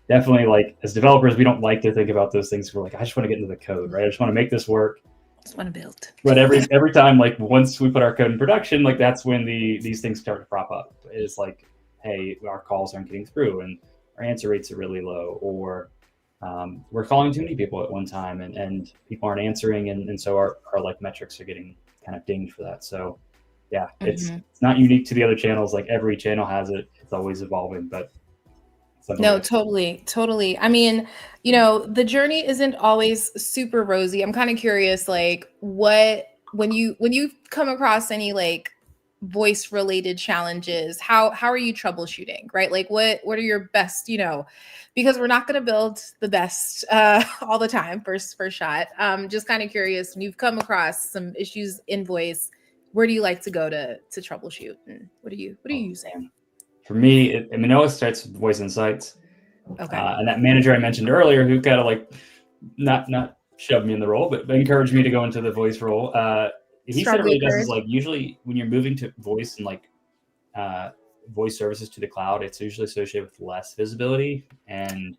definitely like, as developers, we don't like to think about those things. We're like, I just want to get into the code, right? I just want to make this work. Just want to build. But every time, like once we put our code in production, like that's when these things start to prop up. It's like, hey, our calls aren't getting through and our answer rates are really low, or we're calling too many people at one time and people aren't answering, and so our like metrics are getting kind of dinged for that. So yeah, it's not unique to the other channels. Like every channel has it. It's always evolving, but no, totally. I mean, you know, the journey isn't always super rosy. I'm kind of curious, like when you come across any like voice related challenges, how are you troubleshooting, right? Like what are your best, you know, because we're not going to build the best all the time first shot. Just kind of curious, when you've come across some issues in voice, where do you like to go to troubleshoot, and what are you using? For me, it always starts with Voice Insights. Okay. And that manager I mentioned earlier, who kind of like not shoved me in the role, but encouraged me to go into the voice role. He said it really does is like usually when you're moving to voice and like voice services to the cloud, it's usually associated with less visibility. And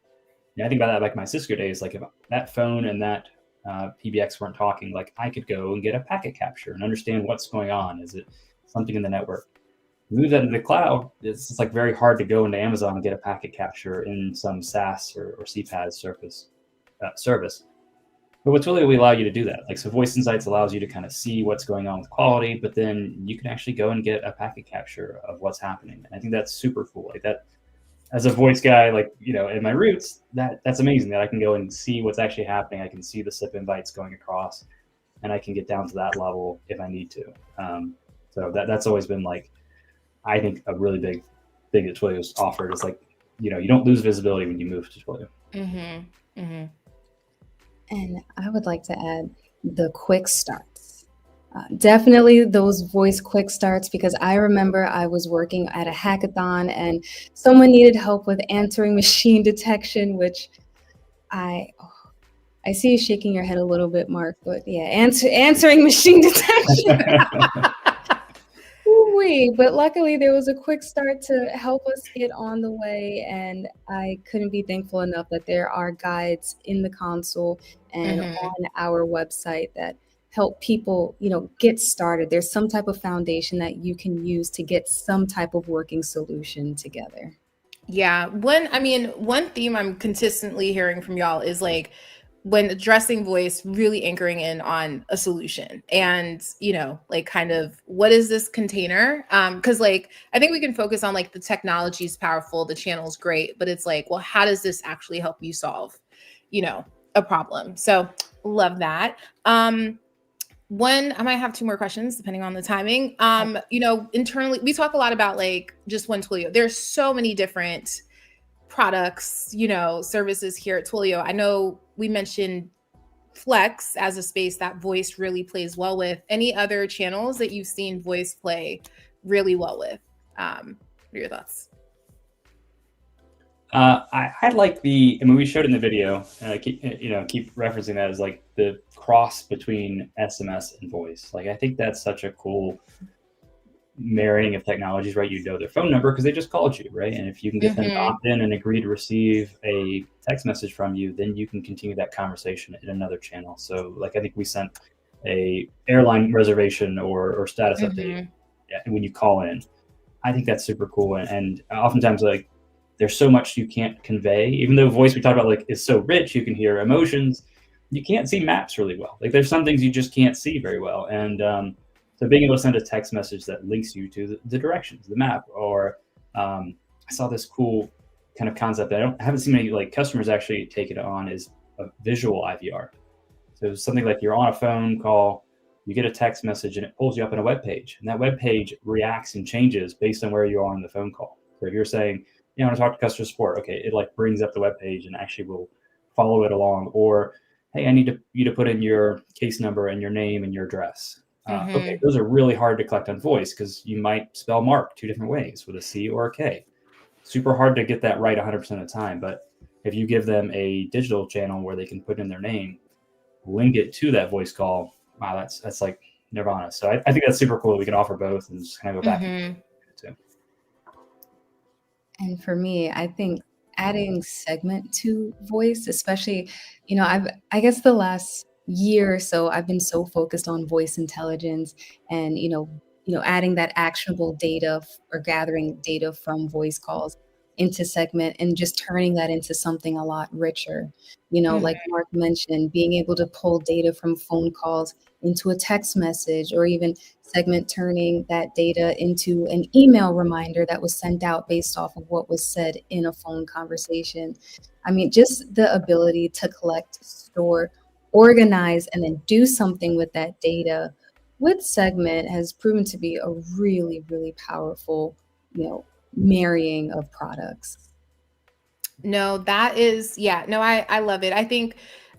I think about that like my Cisco days, like if that phone and that PBX weren't talking, like I could go and get a packet capture and understand what's going on. Is it something in the network? Move that into the cloud, it's like very hard to go into Amazon and get a packet capture in some SaaS or CPaaS service. But with Twilio, we allow you to do that. Like, so Voice Insights allows you to kind of see what's going on with quality, but then you can actually go and get a packet capture of what's happening. And I think that's super cool. Like that, as a voice guy, like, you know, in my roots, that's amazing that I can go and see what's actually happening. I can see the SIP invites going across, and I can get down to that level if I need to. So that's always been like, I think a really big thing that Twilio's offered is like, you know, you don't lose visibility when you move to Twilio. And I would like to add the quick starts. Definitely those voice quick starts, because I remember I was working at a hackathon and someone needed help with answering machine detection, which I see you shaking your head a little bit, Mark, but yeah, answering machine detection. But luckily there was a quick start to help us get on the way, and I couldn't be thankful enough that there are guides in the console and on our website that help people, you know, get started. There's some type of foundation that you can use to get some type of working solution together. Yeah, one theme I'm consistently hearing from y'all is like, when addressing voice, really anchoring in on a solution and, you know, like kind of what is this container? Because like, I think we can focus on like the technology is powerful, the channel's great, but it's like, well, how does this actually help you solve, you know, a problem? So love that. I might have two more questions depending on the timing. You know, internally, we talk a lot about like just one Twilio. There's so many different products, you know, services here at Twilio. I know we mentioned Flex as a space that voice really plays well with. Any other channels that you've seen voice play really well with? What are your thoughts? I like we showed in the video, and I keep referencing that as like the cross between SMS and voice. Like, I think that's such a cool marrying of technologies, right? You know their phone number because they just called you, right? And if you can get them to opt in and agree to receive a text message from you, then you can continue that conversation in another channel. So like, I think we sent a airline reservation or status update when you call in. I think that's super cool. And oftentimes, like, there's so much you can't convey, even though voice we talked about like is so rich, you can hear emotions. You can't see maps really well. Like, there's some things you just can't see very well. And So being able to send a text message that links you to the directions, the map, or I saw this cool kind of concept that I haven't seen many like customers actually take it on, is a visual IVR. So something like you're on a phone call, you get a text message and it pulls you up in a web page, and that web page reacts and changes based on where you are on the phone call. So if you're saying, I want to talk to customer support, okay, it like brings up the web page and actually will follow it along. Or, hey, I need you to put in your case number and your name and your address. Okay, those are really hard to collect on voice because you might spell Mark 2 different ways, with a C or a K. Super hard to get that right 100% of the time. But if you give them a digital channel where they can put in their name, link it to that voice call, wow, that's like nirvana. So I think that's super cool that we can offer both and just kind of go back and too. And for me, I think adding segment to voice, especially, I guess the last year or so, I've been so focused on voice intelligence and, adding that actionable data or gathering data from voice calls into segment and just turning that into something a lot richer. Like Mark mentioned, being able to pull data from phone calls into a text message, or even segment turning that data into an email reminder that was sent out based off of what was said in a phone conversation. I mean, just the ability to collect, store, organize, and then do something with that data with segment has proven to be a really, really powerful, marrying of products. No, that is, I love it. I think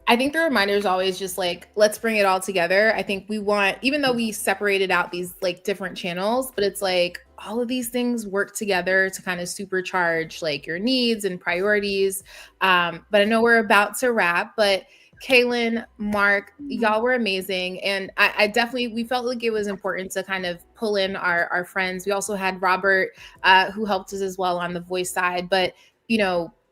the reminder is always just like, let's bring it all together. I think we want, even though we separated out these like different channels, but it's like all of these things work together to kind of supercharge like your needs and priorities. But I know we're about to wrap, but Kaylin, Mark, y'all were amazing. And I definitely, we felt like it was important to kind of pull in our friends. We also had Robert, who helped us as well on the voice side, but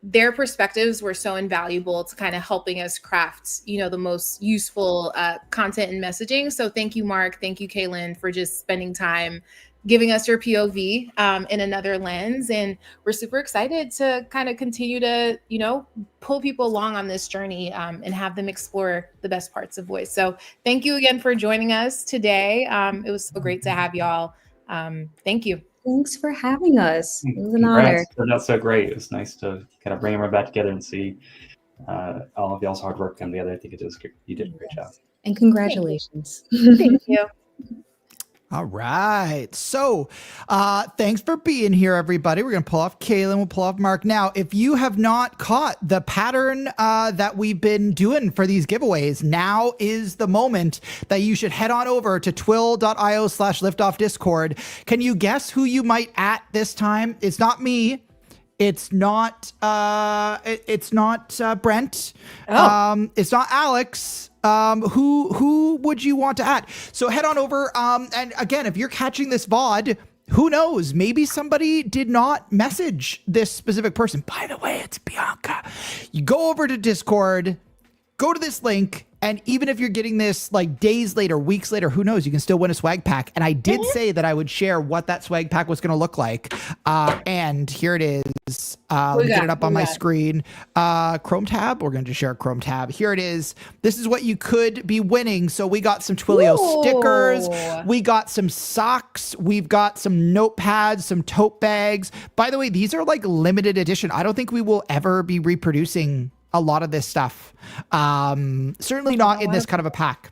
their perspectives were so invaluable to kind of helping us craft, the most useful content and messaging. So thank you, Mark. Thank you, Kaylin, for just spending time giving us your POV in another lens. And we're super excited to kind of continue to, pull people along on this journey and have them explore the best parts of voice. So thank you again for joining us today. It was so great to have y'all. Thank you. Thanks for having us. It was an honor. That's so great. It was nice to kind of bring everyone back together and see all of y'all's hard work come together. I think you did a great job. And congratulations. Thank you. All right. So thanks for being here, everybody. We're going to pull off Kaylin. We'll pull off Mark. Now, if you have not caught the pattern that we've been doing for these giveaways, now is the moment that you should head on over to twill.io/liftoff Discord. Can you guess who you might at this time? It's not me. It's not Brent. Oh. It's not Alex. Who would you want to add? So head on over. And again, if you're catching this VOD, who knows? Maybe somebody did not message this specific person. By the way, it's Bianca. You go over to Discord, go to this link, and even if you're getting this like days later, weeks later, who knows? You can still win a swag pack. And I did say that I would share what that swag pack was going to look like. And here it is. Let me get it up on my screen. Chrome tab. We're going to share a Chrome tab. Here it is. This is what you could be winning. So we got some Twilio stickers. We got some socks. We've got some notepads, some tote bags. By the way, these are like limited edition. I don't think we will ever be reproducing a lot of this stuff. Certainly not in this kind of a pack.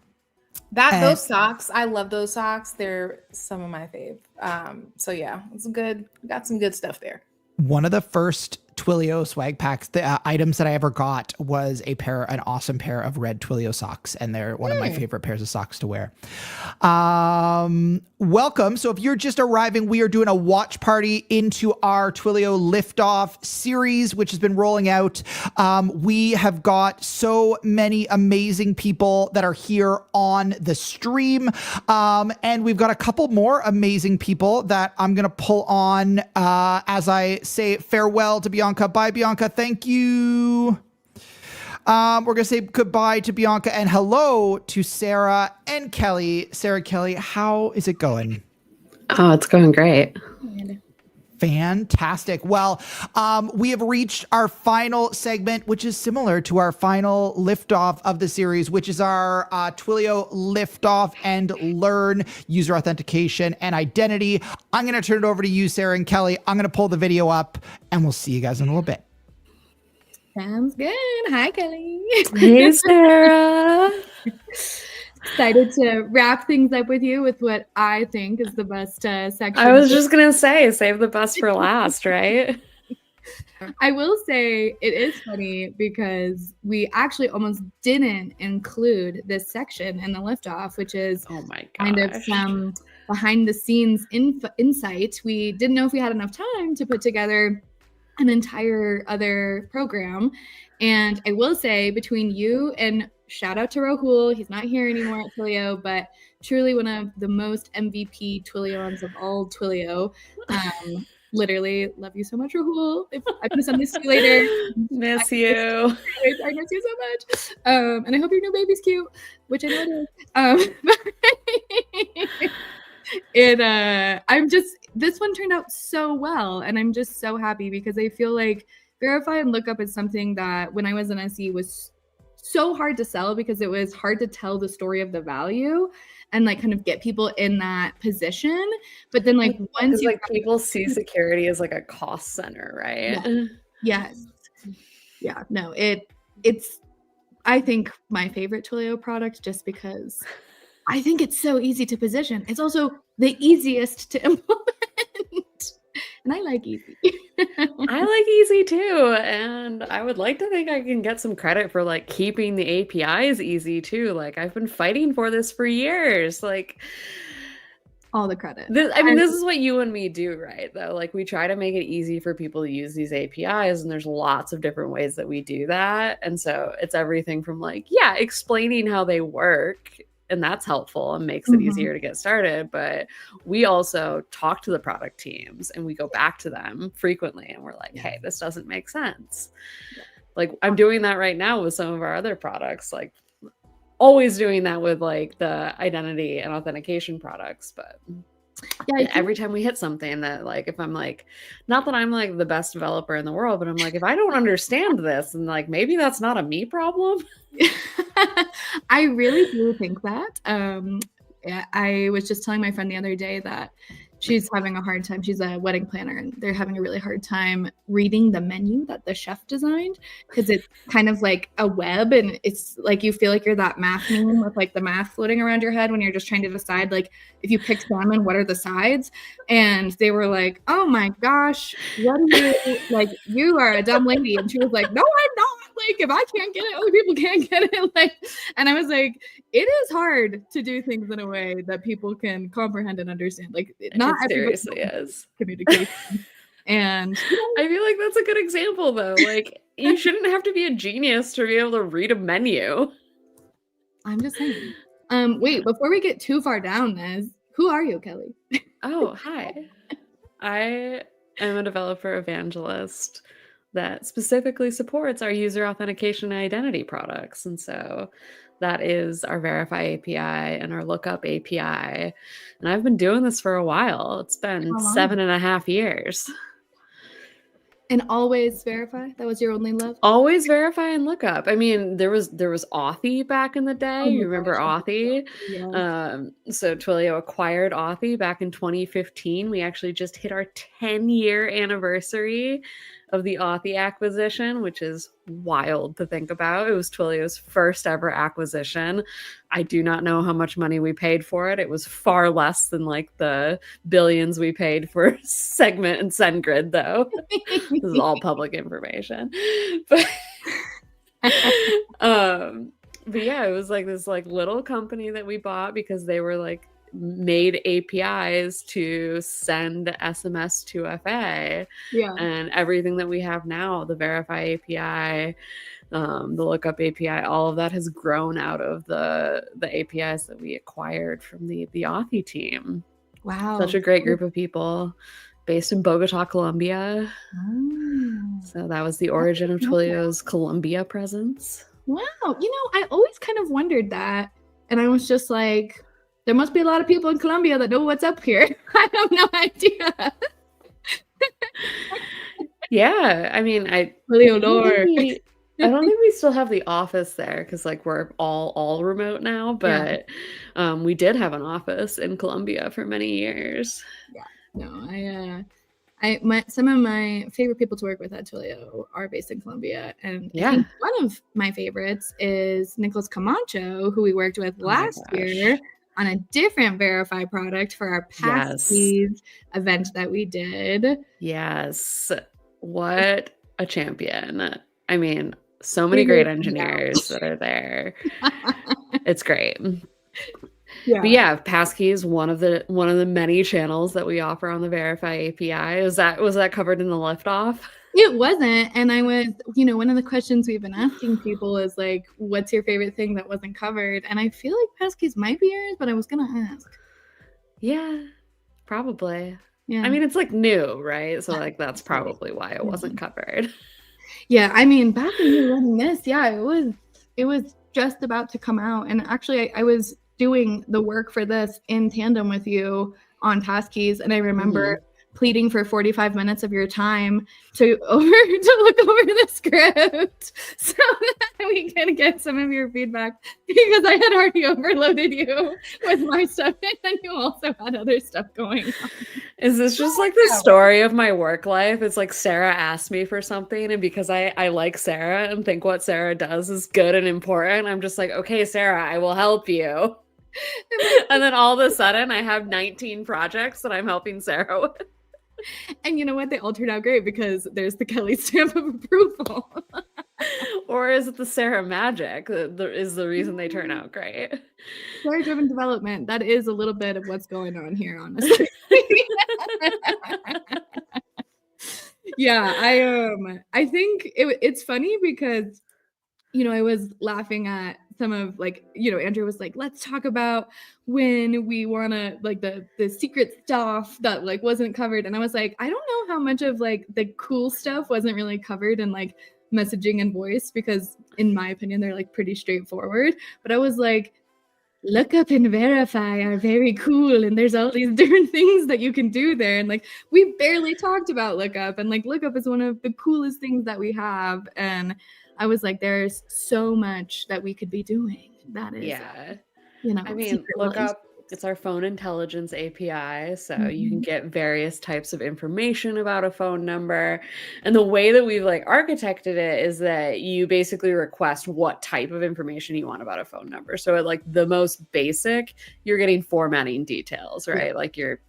Those socks, I love those socks. They're some of my fave. So yeah, it's good. We got some good stuff there. One of the first Twilio swag packs, the items that I ever got was an awesome pair of red Twilio socks, and they're one of my favorite pairs of socks to wear. Welcome. So if you're just arriving, we are doing a watch party into our Twilio Liftoff series, which has been rolling out. We have got so many amazing people that are here on the stream. And we've got a couple more amazing people that I'm going to pull on as I say farewell to Bianca. Bye, Bianca. Thank you. We're going to say goodbye to Bianca and hello to Sarah and Kelly. Sarah, Kelly, how is it going? Oh, it's going great. Fantastic. Well, we have reached our final segment, which is similar to our final liftoff of the series, which is our Twilio Liftoff and Learn user authentication and identity. I'm going to turn it over to you, Sarah and Kelly. I'm going to pull the video up, and we'll see you guys in a little bit. Sounds good. Hi, Kelly. Hey, Sarah. Excited to wrap things up with you with what I think is the best section. I was just going to say, save the best for last, right? I will say it is funny because we actually almost didn't include this section in the liftoff, which is kind of some behind the scenes insight. We didn't know if we had enough time to put together an entire other program. And I will say, between you and shout out to Rahul, he's not here anymore at Twilio, but truly one of the most MVP Twilions of all Twilio. Literally, love you so much, Rahul. I'm gonna send this to you later. Miss you. I miss you so much. And I hope your new baby's cute, which I know it is. This one turned out so well, and I'm just so happy because I feel like Verify and Lookup is something that when I was in SE was so hard to sell because it was hard to tell the story of the value and like kind of get people in that position. But then like once you people see security as like a cost center, right? Yeah. Yes. Yeah. No, it's I think my favorite Twilio product just because I think it's so easy to position. It's also the easiest to implement. And I like easy. I like easy too. And I would like to think I can get some credit for like keeping the APIs easy too. Like I've been fighting for this for years. Like all the credit. This is what you and me do, right? Though, like we try to make it easy for people to use these APIs, and there's lots of different ways that we do that. And so it's everything from like, explaining how they work. And that's helpful and makes it easier to get started. But we also talk to the product teams and we go back to them frequently and we're like, hey, this doesn't make sense. Like I'm doing that right now with some of our other products, like always doing that with like the identity and authentication products. But every time we hit something that like, if I'm like, not that I'm like the best developer in the world, but I'm like, if I don't understand this and like, maybe that's not a me problem. I really do think that. I was just telling my friend the other day that she's having a hard time. She's a wedding planner and they're having a really hard time reading the menu that the chef designed because it's kind of like a web and it's like you feel like you're that math meme with like the math floating around your head when you're just trying to decide like if you pick salmon, what are the sides? And they were like, oh my gosh, what are you like? You are a dumb lady. And she was like, no, I'm not. Like if I can't get it, other people can't get it. Like, and I was like, it is hard to do things in a way that people can comprehend and understand. Like not it seriously is communication. And I feel like that's a good example though. Like you shouldn't have to be a genius to be able to read a menu. I'm just saying. Wait, before we get too far down this, who are you, Kelly? Oh, hi. I am a developer evangelist that specifically supports our user authentication and identity products. And so that is our Verify API and our Lookup API. And I've been doing this for a while. It's been 7.5 years. And always Verify? That was your only love? Always Verify and Lookup. I mean, there was Authy back in the day. You remember Authy? Yeah. So Twilio acquired Authy back in 2015. We actually just hit our 10-year anniversary of the Authy acquisition, which is wild to think about. It was Twilio's first ever acquisition. I do not know how much money we paid for it. It was far less than like the billions we paid for Segment and SendGrid, though. This is all public information. But yeah, it was like this like little company that we bought because they were like made APIs to send SMS to FA. Yeah. And everything that we have now, the Verify API, the Lookup API, all of that has grown out of the APIs that we acquired from the Authy team. Wow. Such a great group of people based in Bogota, Colombia. So that was the origin of Twilio's Colombia presence. Wow. You know, I always kind of wondered that. And I was just like, there must be a lot of people in Colombia that know what's up here. I have no idea. Yeah, I mean, Leonor. I don't think we still have the office there because like we're all remote now, but we did have an office in Columbia for many years. No, some of my favorite people to work with at Twilio are based in Columbia, and I think one of my favorites is Nicholas Camacho, who we worked with last year on a different Verify product for our Passkeys event that we did. Yes, what a champion! I mean, so many great engineers that are there. It's great. But yeah, Passkey is one of the many channels that we offer on the Verify API. Was that covered in the Liftoff? It wasn't. And I was, one of the questions we've been asking people is like, what's your favorite thing that wasn't covered? And I feel like Passkeys might be yours, but I was gonna ask. Yeah, probably. Yeah. I mean, it's like new, right? So like that's probably why it wasn't covered. Yeah, I mean, back when you were running this, it was just about to come out. And actually I was doing the work for this in tandem with you on Passkeys, and I remember pleading for 45 minutes of your time to look over the script so that we can get some of your feedback, because I had already overloaded you with my stuff and you also had other stuff going on. Is this just like the story of my work life? It's like Sarah asked me for something, and because I like Sarah and think what Sarah does is good and important, I'm just like, okay, Sarah, I will help you. And then all of a sudden I have 19 projects that I'm helping Sarah with. And you know what? They all turned out great because there's the Kelly stamp of approval. Or is it the Sarah magic that is the reason they turn out great? Story-driven development. That is a little bit of what's going on here, honestly. Yeah, I think it's funny because, I was laughing at some of Andrew was like, let's talk about when we want to the secret stuff that wasn't covered. And I was like, I don't know how much of the cool stuff wasn't really covered in messaging and voice, because in my opinion, they're pretty straightforward. But I was like, lookup and verify are very cool, and there's all these different things that you can do there. And we barely talked about lookup, and lookup is one of the coolest things that we have. And I was like, there's so much that we could be doing. That is, I mean, lookup, it's our phone intelligence API. So you can get various types of information about a phone number. And the way that we've architected it is that you basically request what type of information you want about a phone number. So at the most basic, you're getting formatting details, right? You're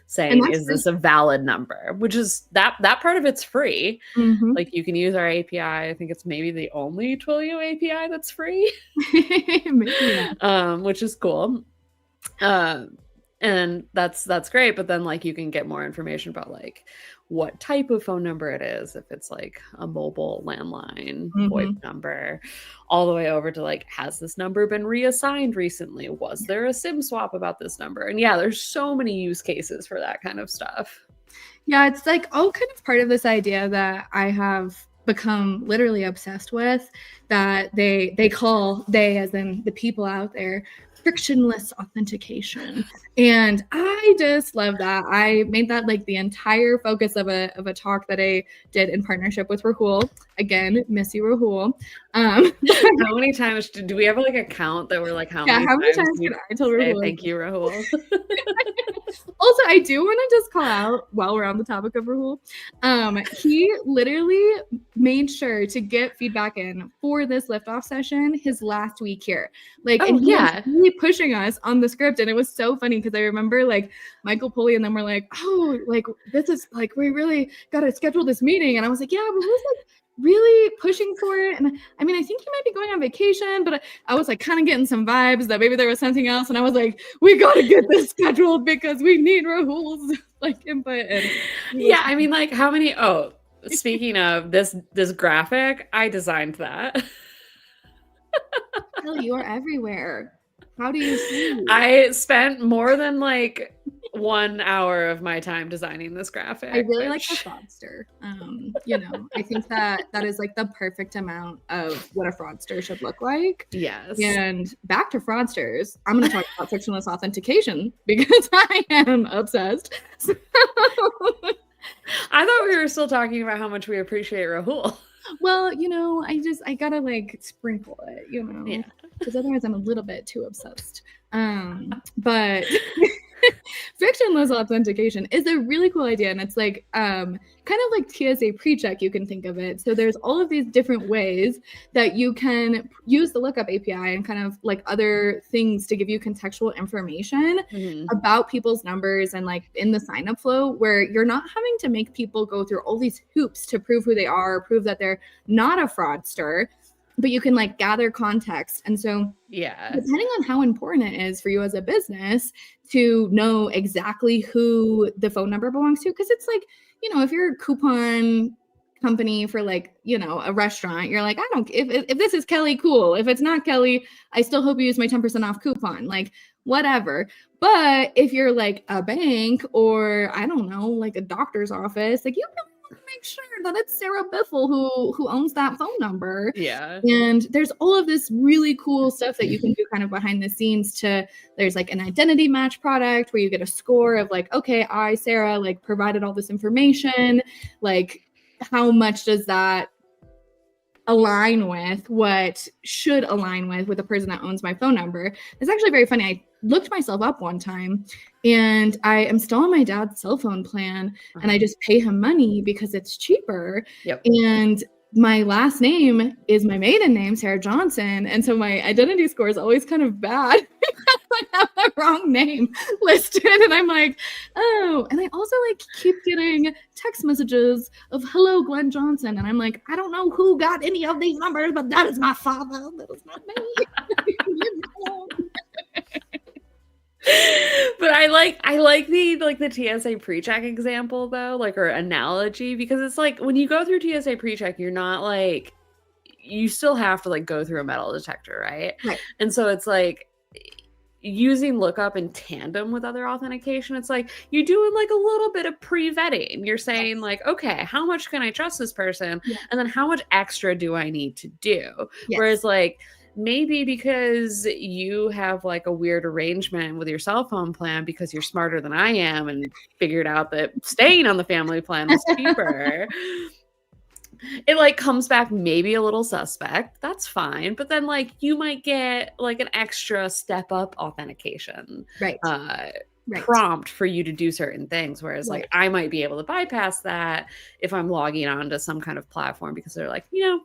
saying, is this a valid number, which is that part of it's free. You can use our API. I think it's maybe the only Twilio API that's free. Which is cool. And that's great. But then you can get more information about what type of phone number it is, if it's a mobile landline VoIP number, all the way over to has this number been reassigned recently? Was there a SIM swap about this number? And there's so many use cases for that kind of stuff. Yeah, it's all kind of part of this idea that I have become literally obsessed with, that they as in the people out there, frictionless authentication. And I just love that. I made that the entire focus of a talk that I did in partnership with Rahul. Again, miss you, Rahul. How many times do we have a count that we're how many times can I tell Rahul? Thank you, Rahul. Also, I do want to just call out, while we're on the topic of Rahul, he literally made sure to get feedback in for this Liftoff session his last week here. And he was really pushing us on the script. And it was so funny because I remember Michael Pulley and them were this is we really got to schedule this meeting. And I was like, yeah, but who's really pushing for it? And I mean, I think he might be going on vacation, but I was kind of getting some vibes that maybe there was something else. And I was like, we got to get this scheduled because we need Rahul's input. And yeah, I mean, how many? Oh, speaking of this graphic, I designed that. Hell, you are everywhere. How do you see? I spent more than 1 hour of my time designing this graphic. I really like the fraudster. I think that is the perfect amount of what a fraudster should look like. Yes. And back to fraudsters, I'm going to talk about frictionless authentication because I am obsessed. I thought we were still talking about how much we appreciate Rahul. Well, I gotta like sprinkle it, Yeah. because otherwise I'm a little bit too obsessed. But frictionless authentication is a really cool idea, and it's like kind of like TSA pre-check, you can think of it. So there's all of these different ways that you can use the lookup API and kind of like other things to give you contextual information about people's numbers and like in the sign up flow, where you're not having to make people go through all these hoops to prove who they are, prove that they're not a fraudster, but you can like gather context. And so depending on how important it is for you as a business to know exactly who the phone number belongs to, because it's like, if you're a coupon company for like, a restaurant, you're like, I don't, if this is Kelly, cool. If it's not Kelly, I still hope you use my 10% off coupon, like whatever. But if you're like a bank or I don't know, like a doctor's office, like you can make sure that it's Sarah Biffle who owns that phone number. Yeah. And there's all of this really cool stuff that you can do kind of behind the scenes there's like an identity match product where you get a score of like, okay, I, Sarah, like provided all this information. Like, how much does that align with what should align with the person that owns my phone number? It's actually very funny. I looked myself up one time and I am still on my dad's cell phone plan and I just pay him money because it's cheaper. And my last name is my maiden name, Sarah Johnson. And so my identity score is always kind of bad because I have the wrong name listed. And I'm like, oh, and I also like keep getting text messages of hello, Glenn Johnson. And I'm like, I don't know who got any of these numbers, but that is my father. That is not me. But I like the TSA pre-check example though, like, or analogy, because it's like when you go through TSA pre-check, you're not like, you still have to like go through a metal detector, right? And so it's like using lookup in tandem with other authentication. It's like you're doing like a little bit of pre-vetting. You're saying like, okay, how much can I trust this person? And then how much extra do I need to do? Whereas like, maybe because you have like a weird arrangement with your cell phone plan because you're smarter than I am and figured out that staying on the family plan is cheaper. It like comes back maybe a little suspect. That's fine. But then like you might get like an extra step up authentication. Prompt for you to do certain things, whereas like I might be able to bypass that if I'm logging on to some kind of platform because they're like, we're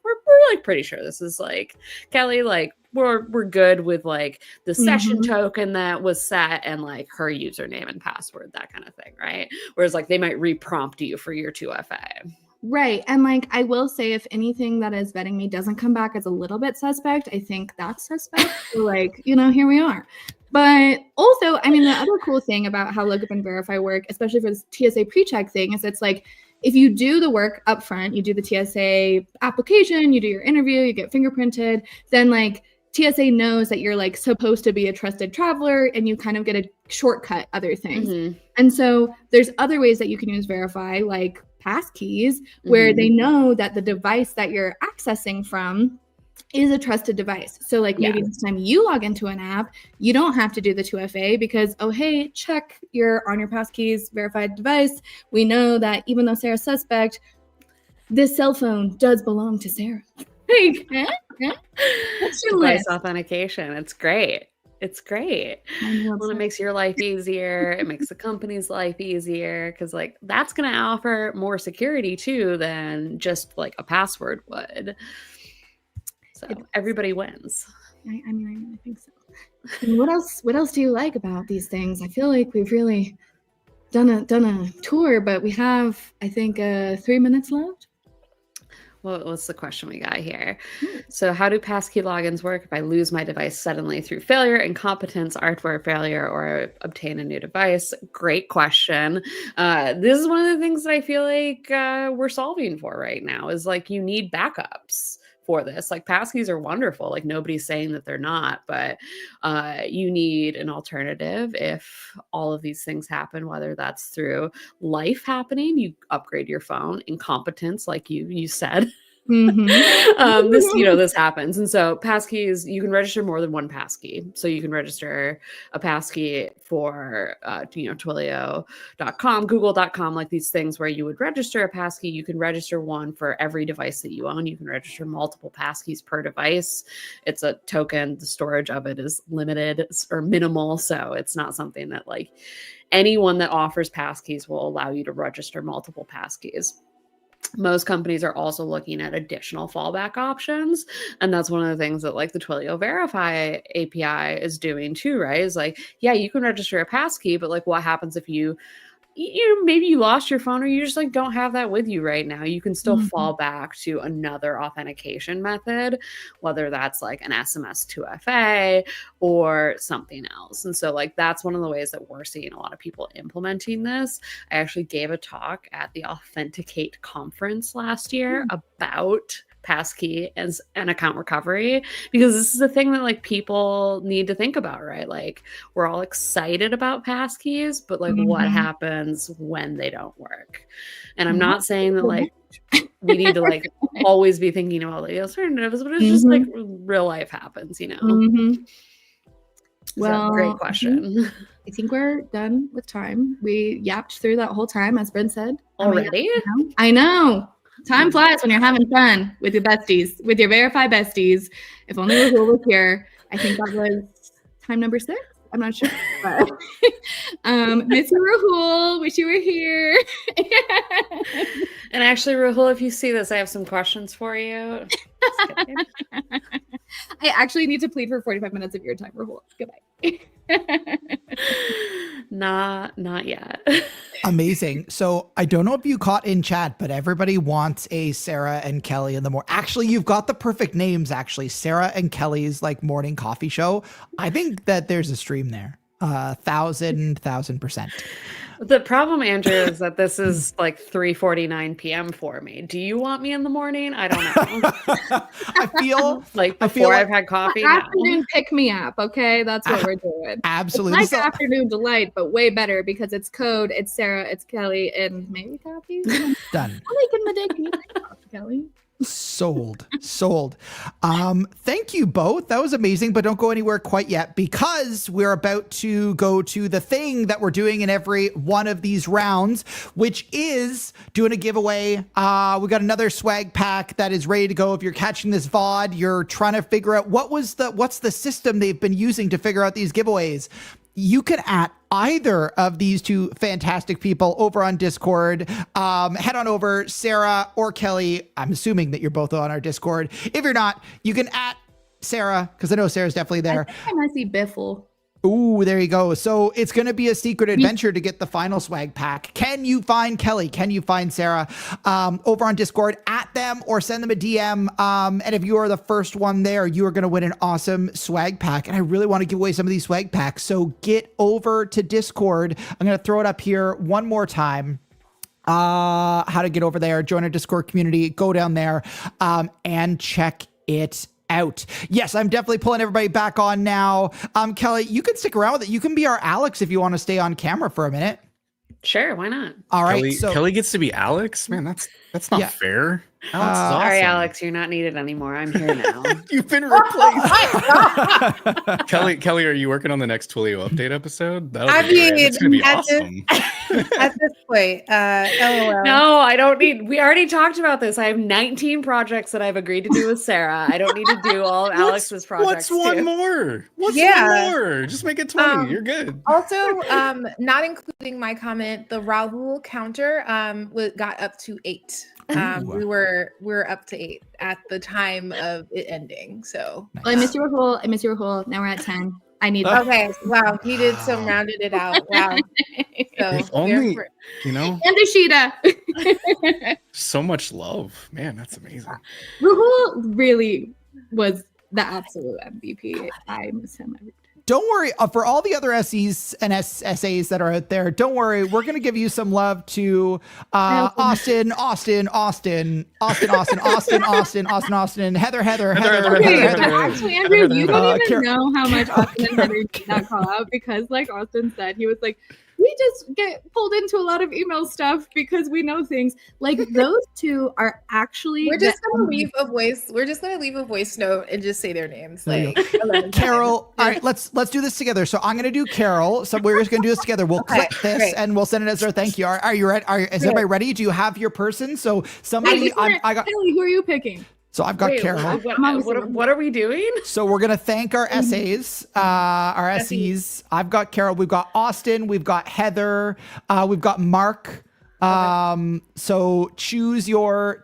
like pretty sure this is like Kelly, like we're good with like the session token that was set and like her username and password, that kind of thing, right? Whereas like they might re-prompt you for your 2FA. Right. And like, I will say, if anything that is vetting me doesn't come back as a little bit suspect, I think that's suspect. So like, here we are. But also, I mean, the other cool thing about how Lookup and Verify work, especially for this TSA pre-check thing, is it's like, if you do the work up front, you do the TSA application, you do your interview, you get fingerprinted, then like TSA knows that you're like supposed to be a trusted traveler and you kind of get a shortcut other things. And so there's other ways that you can use Verify, like passkeys, where they know that the device that you're accessing from is a trusted device. So like maybe next time you log into an app, you don't have to do the 2FA because, oh, hey, check on your passkeys verified device. We know that even though Sarah's suspect, this cell phone does belong to Sarah. What's your Device list? authentication. It's great. It's great. Well, it makes your life easier. It makes the company's life easier because like that's going to offer more security too than just like a password would. So everybody wins. I mean, I think so. And what else do you like about these things? I feel like we've really done a tour, but we have, I think, 3 minutes left. What's the question we got here? So how do passkey logins work if I lose my device suddenly through failure, incompetence, hardware failure, or obtain a new device? Great question. This is one of the things that I feel like we're solving for right now is like you need backups for this. Like passkeys are wonderful. Like nobody's saying that they're not, but you need an alternative if all of these things happen, whether that's through life happening, you upgrade your phone, incompetence, like you said, This happens. And so passkeys, you can register more than one passkey. So you can register a passkey for Twilio.com, Google.com, like these things where you would register a passkey. You can register one for every device that you own. You can register multiple passkeys per device. It's a token. The storage of it is limited or minimal. So it's not something that like anyone that offers passkeys will allow you to register multiple passkeys. Most companies are also looking at additional fallback options. And that's one of the things that like the Twilio Verify API is doing too, right? Is like, yeah, you can register a passkey, but like what happens if maybe you lost your phone or you just like don't have that with you right now? You can still fall back to another authentication method, whether that's like an SMS 2FA or something else. And so like that's one of the ways that we're seeing a lot of people implementing this. I actually gave a talk at the Authenticate conference last year about passkey and account recovery, because this is the thing that like people need to think about, right? Like we're all excited about passkeys, but like what happens when they don't work? And I'm not saying that like we need to like always be thinking about like alternatives, but it's just like real life happens, Well, great question. I think we're done with time. We yapped through that whole time, as Brent said. Already? I know. Time flies when you're having fun with your besties, with your Verify besties. If only Rahul was here. I think that was time number 6. I'm not sure. But, miss you, Rahul. Wish you were here. And actually, Rahul, if you see this, I have some questions for you. I actually need to plead for 45 minutes of your time, Rahul. Goodbye. Not yet. Amazing. So I don't know if you caught in chat, but everybody wants a Sarah and Kelly in the morning. Actually, you've got the perfect names, actually. Sarah and Kelly's like morning coffee show. I think that there's a stream there. 1,000%. The problem, Andrew, is that this is like 3:49 p.m. for me. Do you want me in the morning? I don't know. I feel like before I've had coffee. Afternoon pick me up, okay? That's what we're doing. Absolutely. It's like afternoon delight, but way better because it's code, it's Sarah, it's Kelly, and maybe coffee. Done. I'm making the day. Can you make coffee, Kelly? Sold. Thank you both. That was amazing, but don't go anywhere quite yet because we're about to go to the thing that we're doing in every one of these rounds, which is doing a giveaway. We got another swag pack that is ready to go. If you're catching this VOD, you're trying to figure out what's the system they've been using to figure out these giveaways. You can at either of these two fantastic people over on Discord. Head on over, Sarah or Kelly. I'm assuming that you're both on our Discord. If you're not, you can at Sarah, because I know Sarah's definitely there. I think I might see Biffle. Ooh, there you go. So it's going to be a secret adventure to get the final swag pack. Can you find Kelly? Can you find Sarah over on Discord? At them or send them a DM. And if you are the first one there, you are going to win an awesome swag pack. And I really want to give away some of these swag packs. So get over to Discord. I'm going to throw it up here one more time. How to get over there, join our Discord community, go down there and check it out. Yes, I'm definitely pulling everybody back on now. Kelly, you can stick around with it. You can be our Alex if you want to stay on camera for a minute. Sure, why not? All right. Kelly gets to be Alex? Man, that's not fair. Alex is awesome. Sorry, Alex, you're not needed anymore. I'm here now. You've been replaced. Kelly, are you working on the next Twilio update episode? It's gonna be awesome. At this point, LOL. No, I don't need. We already talked about this. I have 19 projects that I've agreed to do with Sarah. I don't need to do all of Alex's projects. What's one more? What's one more? Just make it 20. You're good. Also, not including my comment, the Rahul counter got up to 8. We were up to 8 at the time of it ending. So well, I miss you, Rahul. Now we're at 10. I need okay. Wow, he did some rounded it out. Wow. So if only and Ashita. So much love, man. That's amazing. Rahul really was the absolute MVP. I miss him every day. Don't worry, for all the other SEs and SAs that are out there, don't worry. We're going to give you some love to Austin, Heather. Actually, Andrew, you don't even know how much Austin and Heather did not call out because, like Austin said, he was like, we just get pulled into a lot of email stuff because we know things. Like those two are actually. We're just gonna leave a voice. We're just gonna leave a voice note and just say their names. There you Like go. 11 Carol, times. all right, let's do this together. So I'm gonna do Carol. So we're just gonna do this together. We'll Okay, click this great. and we'll send it as our thank you. Are you ready? Is everybody ready? Do you have your person? So somebody, I got. Kelly, who are you picking? So I've got Wait, Carol. what are we doing? So we're gonna thank our SAs, our SEs. I've got Carol. We've got Austin. We've got Heather. We've got Mark. So choose your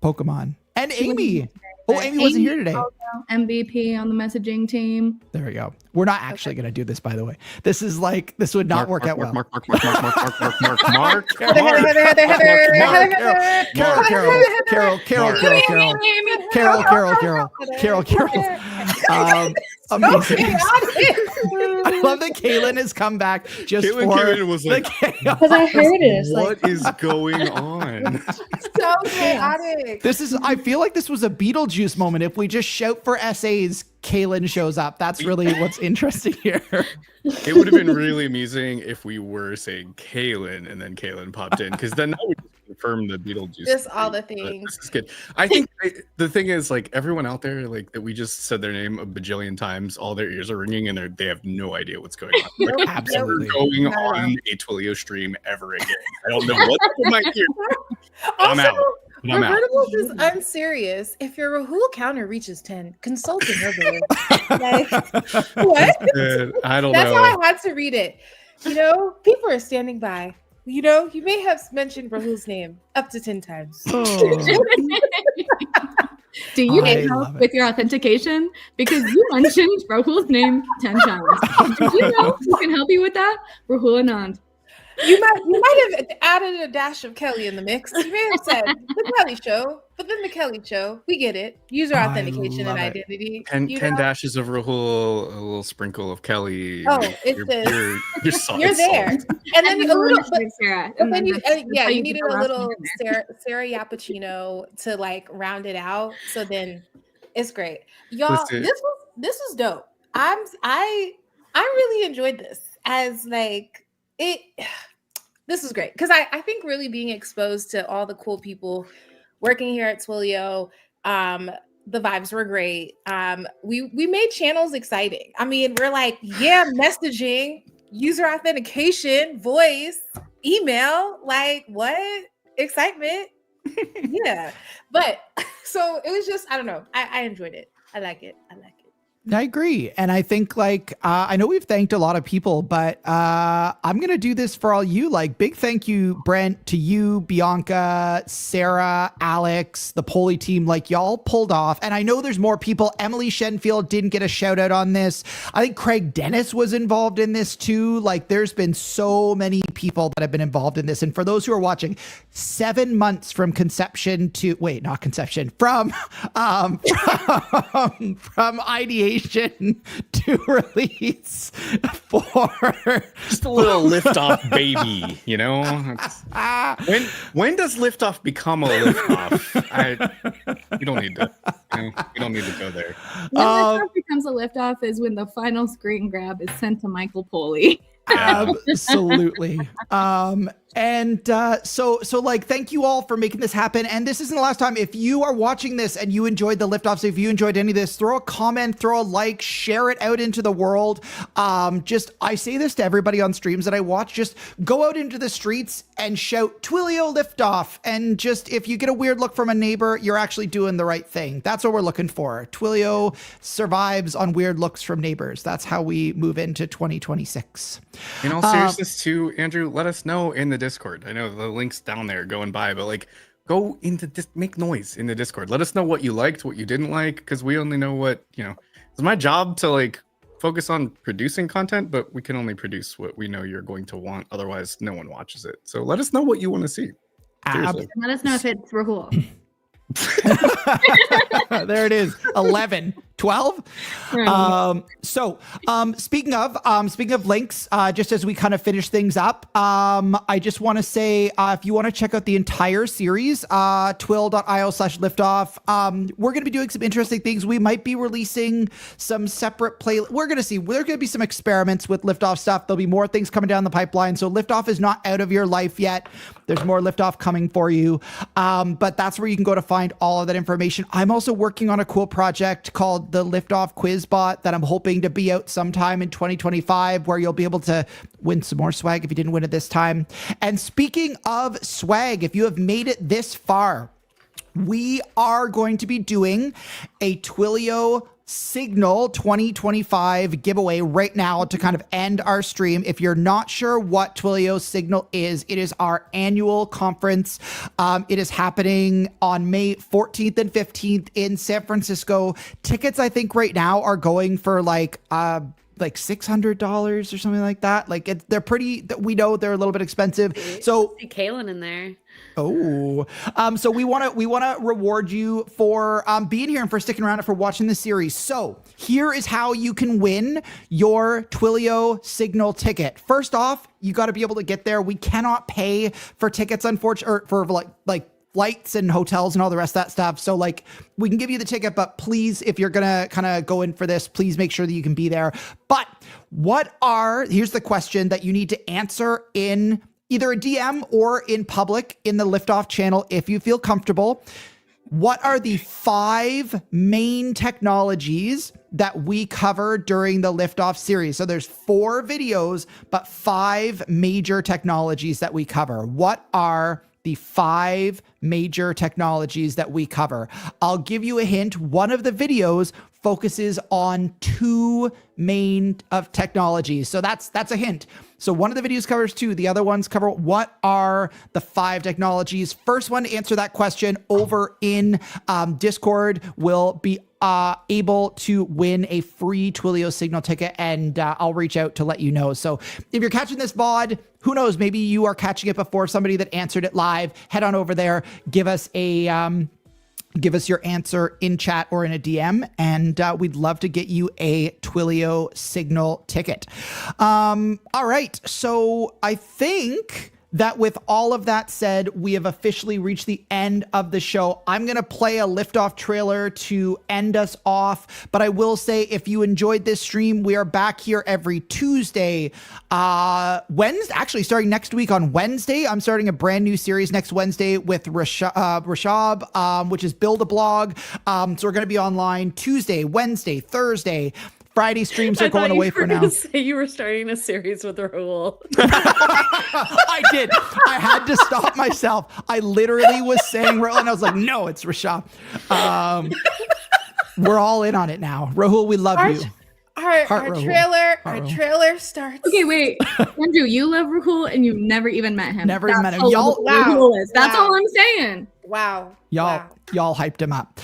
Pokemon and Amy. Oh, Amy wasn't here today. MVP on the messaging team. There we go. We're not actually going to do this, by the way. This is like, this would not work out well. Mark. Carol. Amazing. I love that Kaylin has come back just Kaylin was like, Because I heard it. what is going on? So chaotic. This is, I feel like this was a Beetlejuice moment. If we just shout for SAs, Kaylin shows up. That's really what's interesting here. It would have been really amusing if we were saying Kaylin and then Kaylin popped in, because then that would confirm the Beetlejuice. Just all the things. This is good. I think the thing is, like, everyone out there, like, that we just said their name a bajillion times, all their ears are ringing and they have no idea what's going on. Like, Absolutely. never going on a Twilio stream ever again. I don't know what's in my ear. I'm out. I'm out. Revertables is unserious. If your Rahul counter reaches 10, consult a herbalist. Like, what? I don't That's know. how I had to read it. You know, people are standing by. You know, you may have mentioned Rahul's name up to 10 times. Do you I need love help it. with your authentication? Because you mentioned Rahul's name 10 times. Did you know who can help you with that? Rahul Anand. You might have added a dash of Kelly in the mix. You may have said the Kelly show, but then the Kelly show, we get it. User I authentication love and it. identity. 10 you know? dashes of Rahul, a little sprinkle of Kelly. Oh, it's this. You're there, and then a little. Sarah. But then you, that's yeah, how you get needed the a last little name in there. Sarah Yappuccino to like round it out. So then it's great, y'all. Listen. This was dope. I really enjoyed this as like it. This was great because I think really being exposed to all the cool people working here at Twilio. The vibes were great. We made channels exciting. I mean, we're like, yeah, messaging, user authentication, voice, email, like what? Excitement. Yeah. But so it was just, I don't know. I enjoyed it. I like it. I agree. And I think like, I know we've thanked a lot of people, but I'm going to do this for all you. Like, big thank you, Brent, to you, Bianca, Sarah, Alex, the Poly team. Like, y'all pulled off. And I know there's more people. Emily Shenfield didn't get a shout out on this. I think Craig Dennis was involved in this too. Like, there's been so many people that have been involved in this. And for those who are watching, 7 months from conception to, wait, not conception, from ideation to release for Just a little liftoff baby, you know? When does liftoff become a liftoff? We don't need to. We don't need to go there. When liftoff becomes a liftoff is when the final screen grab is sent to Michael Poley. Absolutely. So like, thank you all for making this happen. And this isn't the last time. If you are watching this and you enjoyed the liftoffs, if you enjoyed any of this, throw a comment, throw a like, share it out into the world. I say this to everybody on streams that I watch, just go out into the streets and shout Twilio Liftoff. And just, if you get a weird look from a neighbor, you're actually doing the right thing. That's what we're looking for. Twilio survives on weird looks from neighbors. That's how we move into 2026. In all seriousness, too, Andrew, let us know in the Discord. I know the link's down there going by, but like, go into this, make noise in the Discord. Let us know what you liked, what you didn't like, because we only know what, you know. It's my job to like focus on producing content, but we can only produce what we know you're going to want. Otherwise, no one watches it. So let us know what you want to see. Seriously. Let us know if it's Rahul. There it is. 11, 12. Speaking of links, just as we kind of finish things up, I just want to say, if you want to check out the entire series, twill.io/liftoff, we're going to be doing some interesting things. We might be releasing some separate we're going to see. There are going to be some experiments with Liftoff stuff. There'll be more things coming down the pipeline. So Liftoff is not out of your life yet. There's more Liftoff coming for you. But that's where you can go to find all of that information. I'm also working on a cool project called the Liftoff Quiz Bot that I'm hoping to be out sometime in 2025, where you'll be able to win some more swag if you didn't win it this time. And speaking of swag, if you have made it this far, we are going to be doing a Twilio Signal 2025 giveaway right now to kind of end our stream. If you're not sure what Twilio Signal is, it is our annual conference. It is happening on May 14th and 15th in San Francisco. Tickets, I think right now are going for like $600 or something like that. Like they're pretty, we know they're a little bit expensive. So see Kaylin in there. Oh, so we want to reward you for being here and for sticking around and for watching the series. So here is how you can win your Twilio Signal ticket. First off, you got to be able to get there. We cannot pay for tickets, unfortunately, or for like flights and hotels and all the rest of that stuff. So like we can give you the ticket, but please, if you're going to kind of go in for this, please make sure that you can be there. But here's the question that you need to answer in either a DM or in public in the Liftoff channel if you feel comfortable. What are the 5 main technologies that we cover during the Liftoff series? So there's 4 videos, but 5 major technologies that we cover. What are the 5 major technologies that we cover? I'll give you a hint. One of the videos focuses on 2 main of technologies. So that's a hint. So one of the videos covers 2, the other ones cover what are the 5 technologies. First one to answer that question over in Discord will be able to win a free Twilio Signal ticket, and I'll reach out to let you know. So if you're catching this VOD, who knows, maybe you are catching it before somebody that answered it live. Head on over there, give us your answer in chat or in a DM, and we'd love to get you a Twilio Signal ticket. All right, so I think that with all of that said, we have officially reached the end of the show. I'm going to play a Liftoff trailer to end us off, but I will say if you enjoyed this stream, we are back here every Tuesday. Wednesday, actually starting next week on Wednesday, I'm starting a brand new series next Wednesday with Rashab, which is Build a Blog. So we're going to be online Tuesday, Wednesday, Thursday. Friday streams are going away for now. Say you were starting a series with Rahul. I did. I had to stop myself. I literally was saying Rahul, and I was like, no, it's Rashab. We're all in on it now. Rahul, we love you. Our trailer starts. Okay, wait. Andrew, you love Rahul and you've never even met him. Never even met him. That's all I'm saying. Wow. Y'all hyped him up.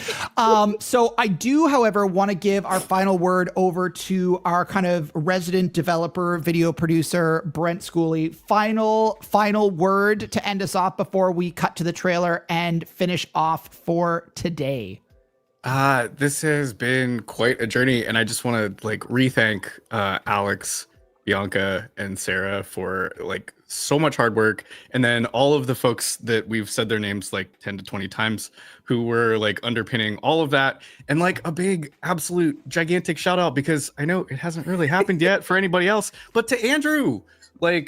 So I do, however, want to give our final word over to our kind of resident developer, video producer, Brent Schooley. Final word to end us off before we cut to the trailer and finish off for today. This has been quite a journey, and I just want to re-thank Alex, Bianca, and Sarah for so much hard work, and then all of the folks that we've said their names 10 to 20 times who were underpinning all of that, and a big absolute gigantic shout out, because I know it hasn't really happened yet for anybody else, but to Andrew,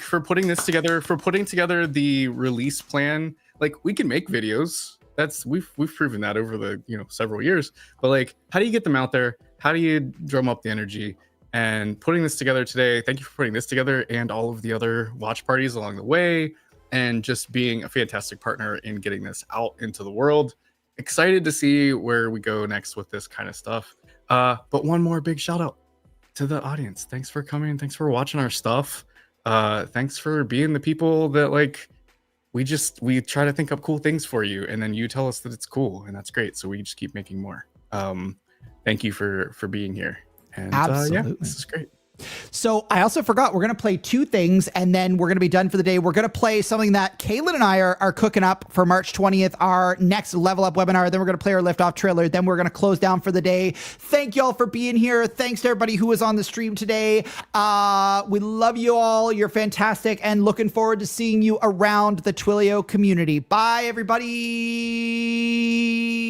for putting this together, for putting together the release plan. We can make videos. We've proven that over the several years, but how do you get them out there? How do you drum up the energy? And putting this together today, thank you for putting this together and all of the other watch parties along the way, and just being a fantastic partner in getting this out into the world. Excited to see where we go next with this kind of stuff. But one more big shout out to the audience. Thanks for coming. Thanks for watching our stuff. Thanks for being the people that we try to think up cool things for you, and then you tell us that it's cool, and that's great. So we just keep making more. Thank you for being here. And absolutely, this is great. So I also forgot we're going to play two things and then we're going to be done for the day. We're going to play something that Kaylin and I are cooking up for March 20th, our next Level Up webinar. Then we're going to play our Liftoff trailer. Then we're going to close down for the day. Thank you all for being here. Thanks to everybody who was on the stream today. We love you all. You're fantastic and looking forward to seeing you around the Twilio community. Bye, everybody.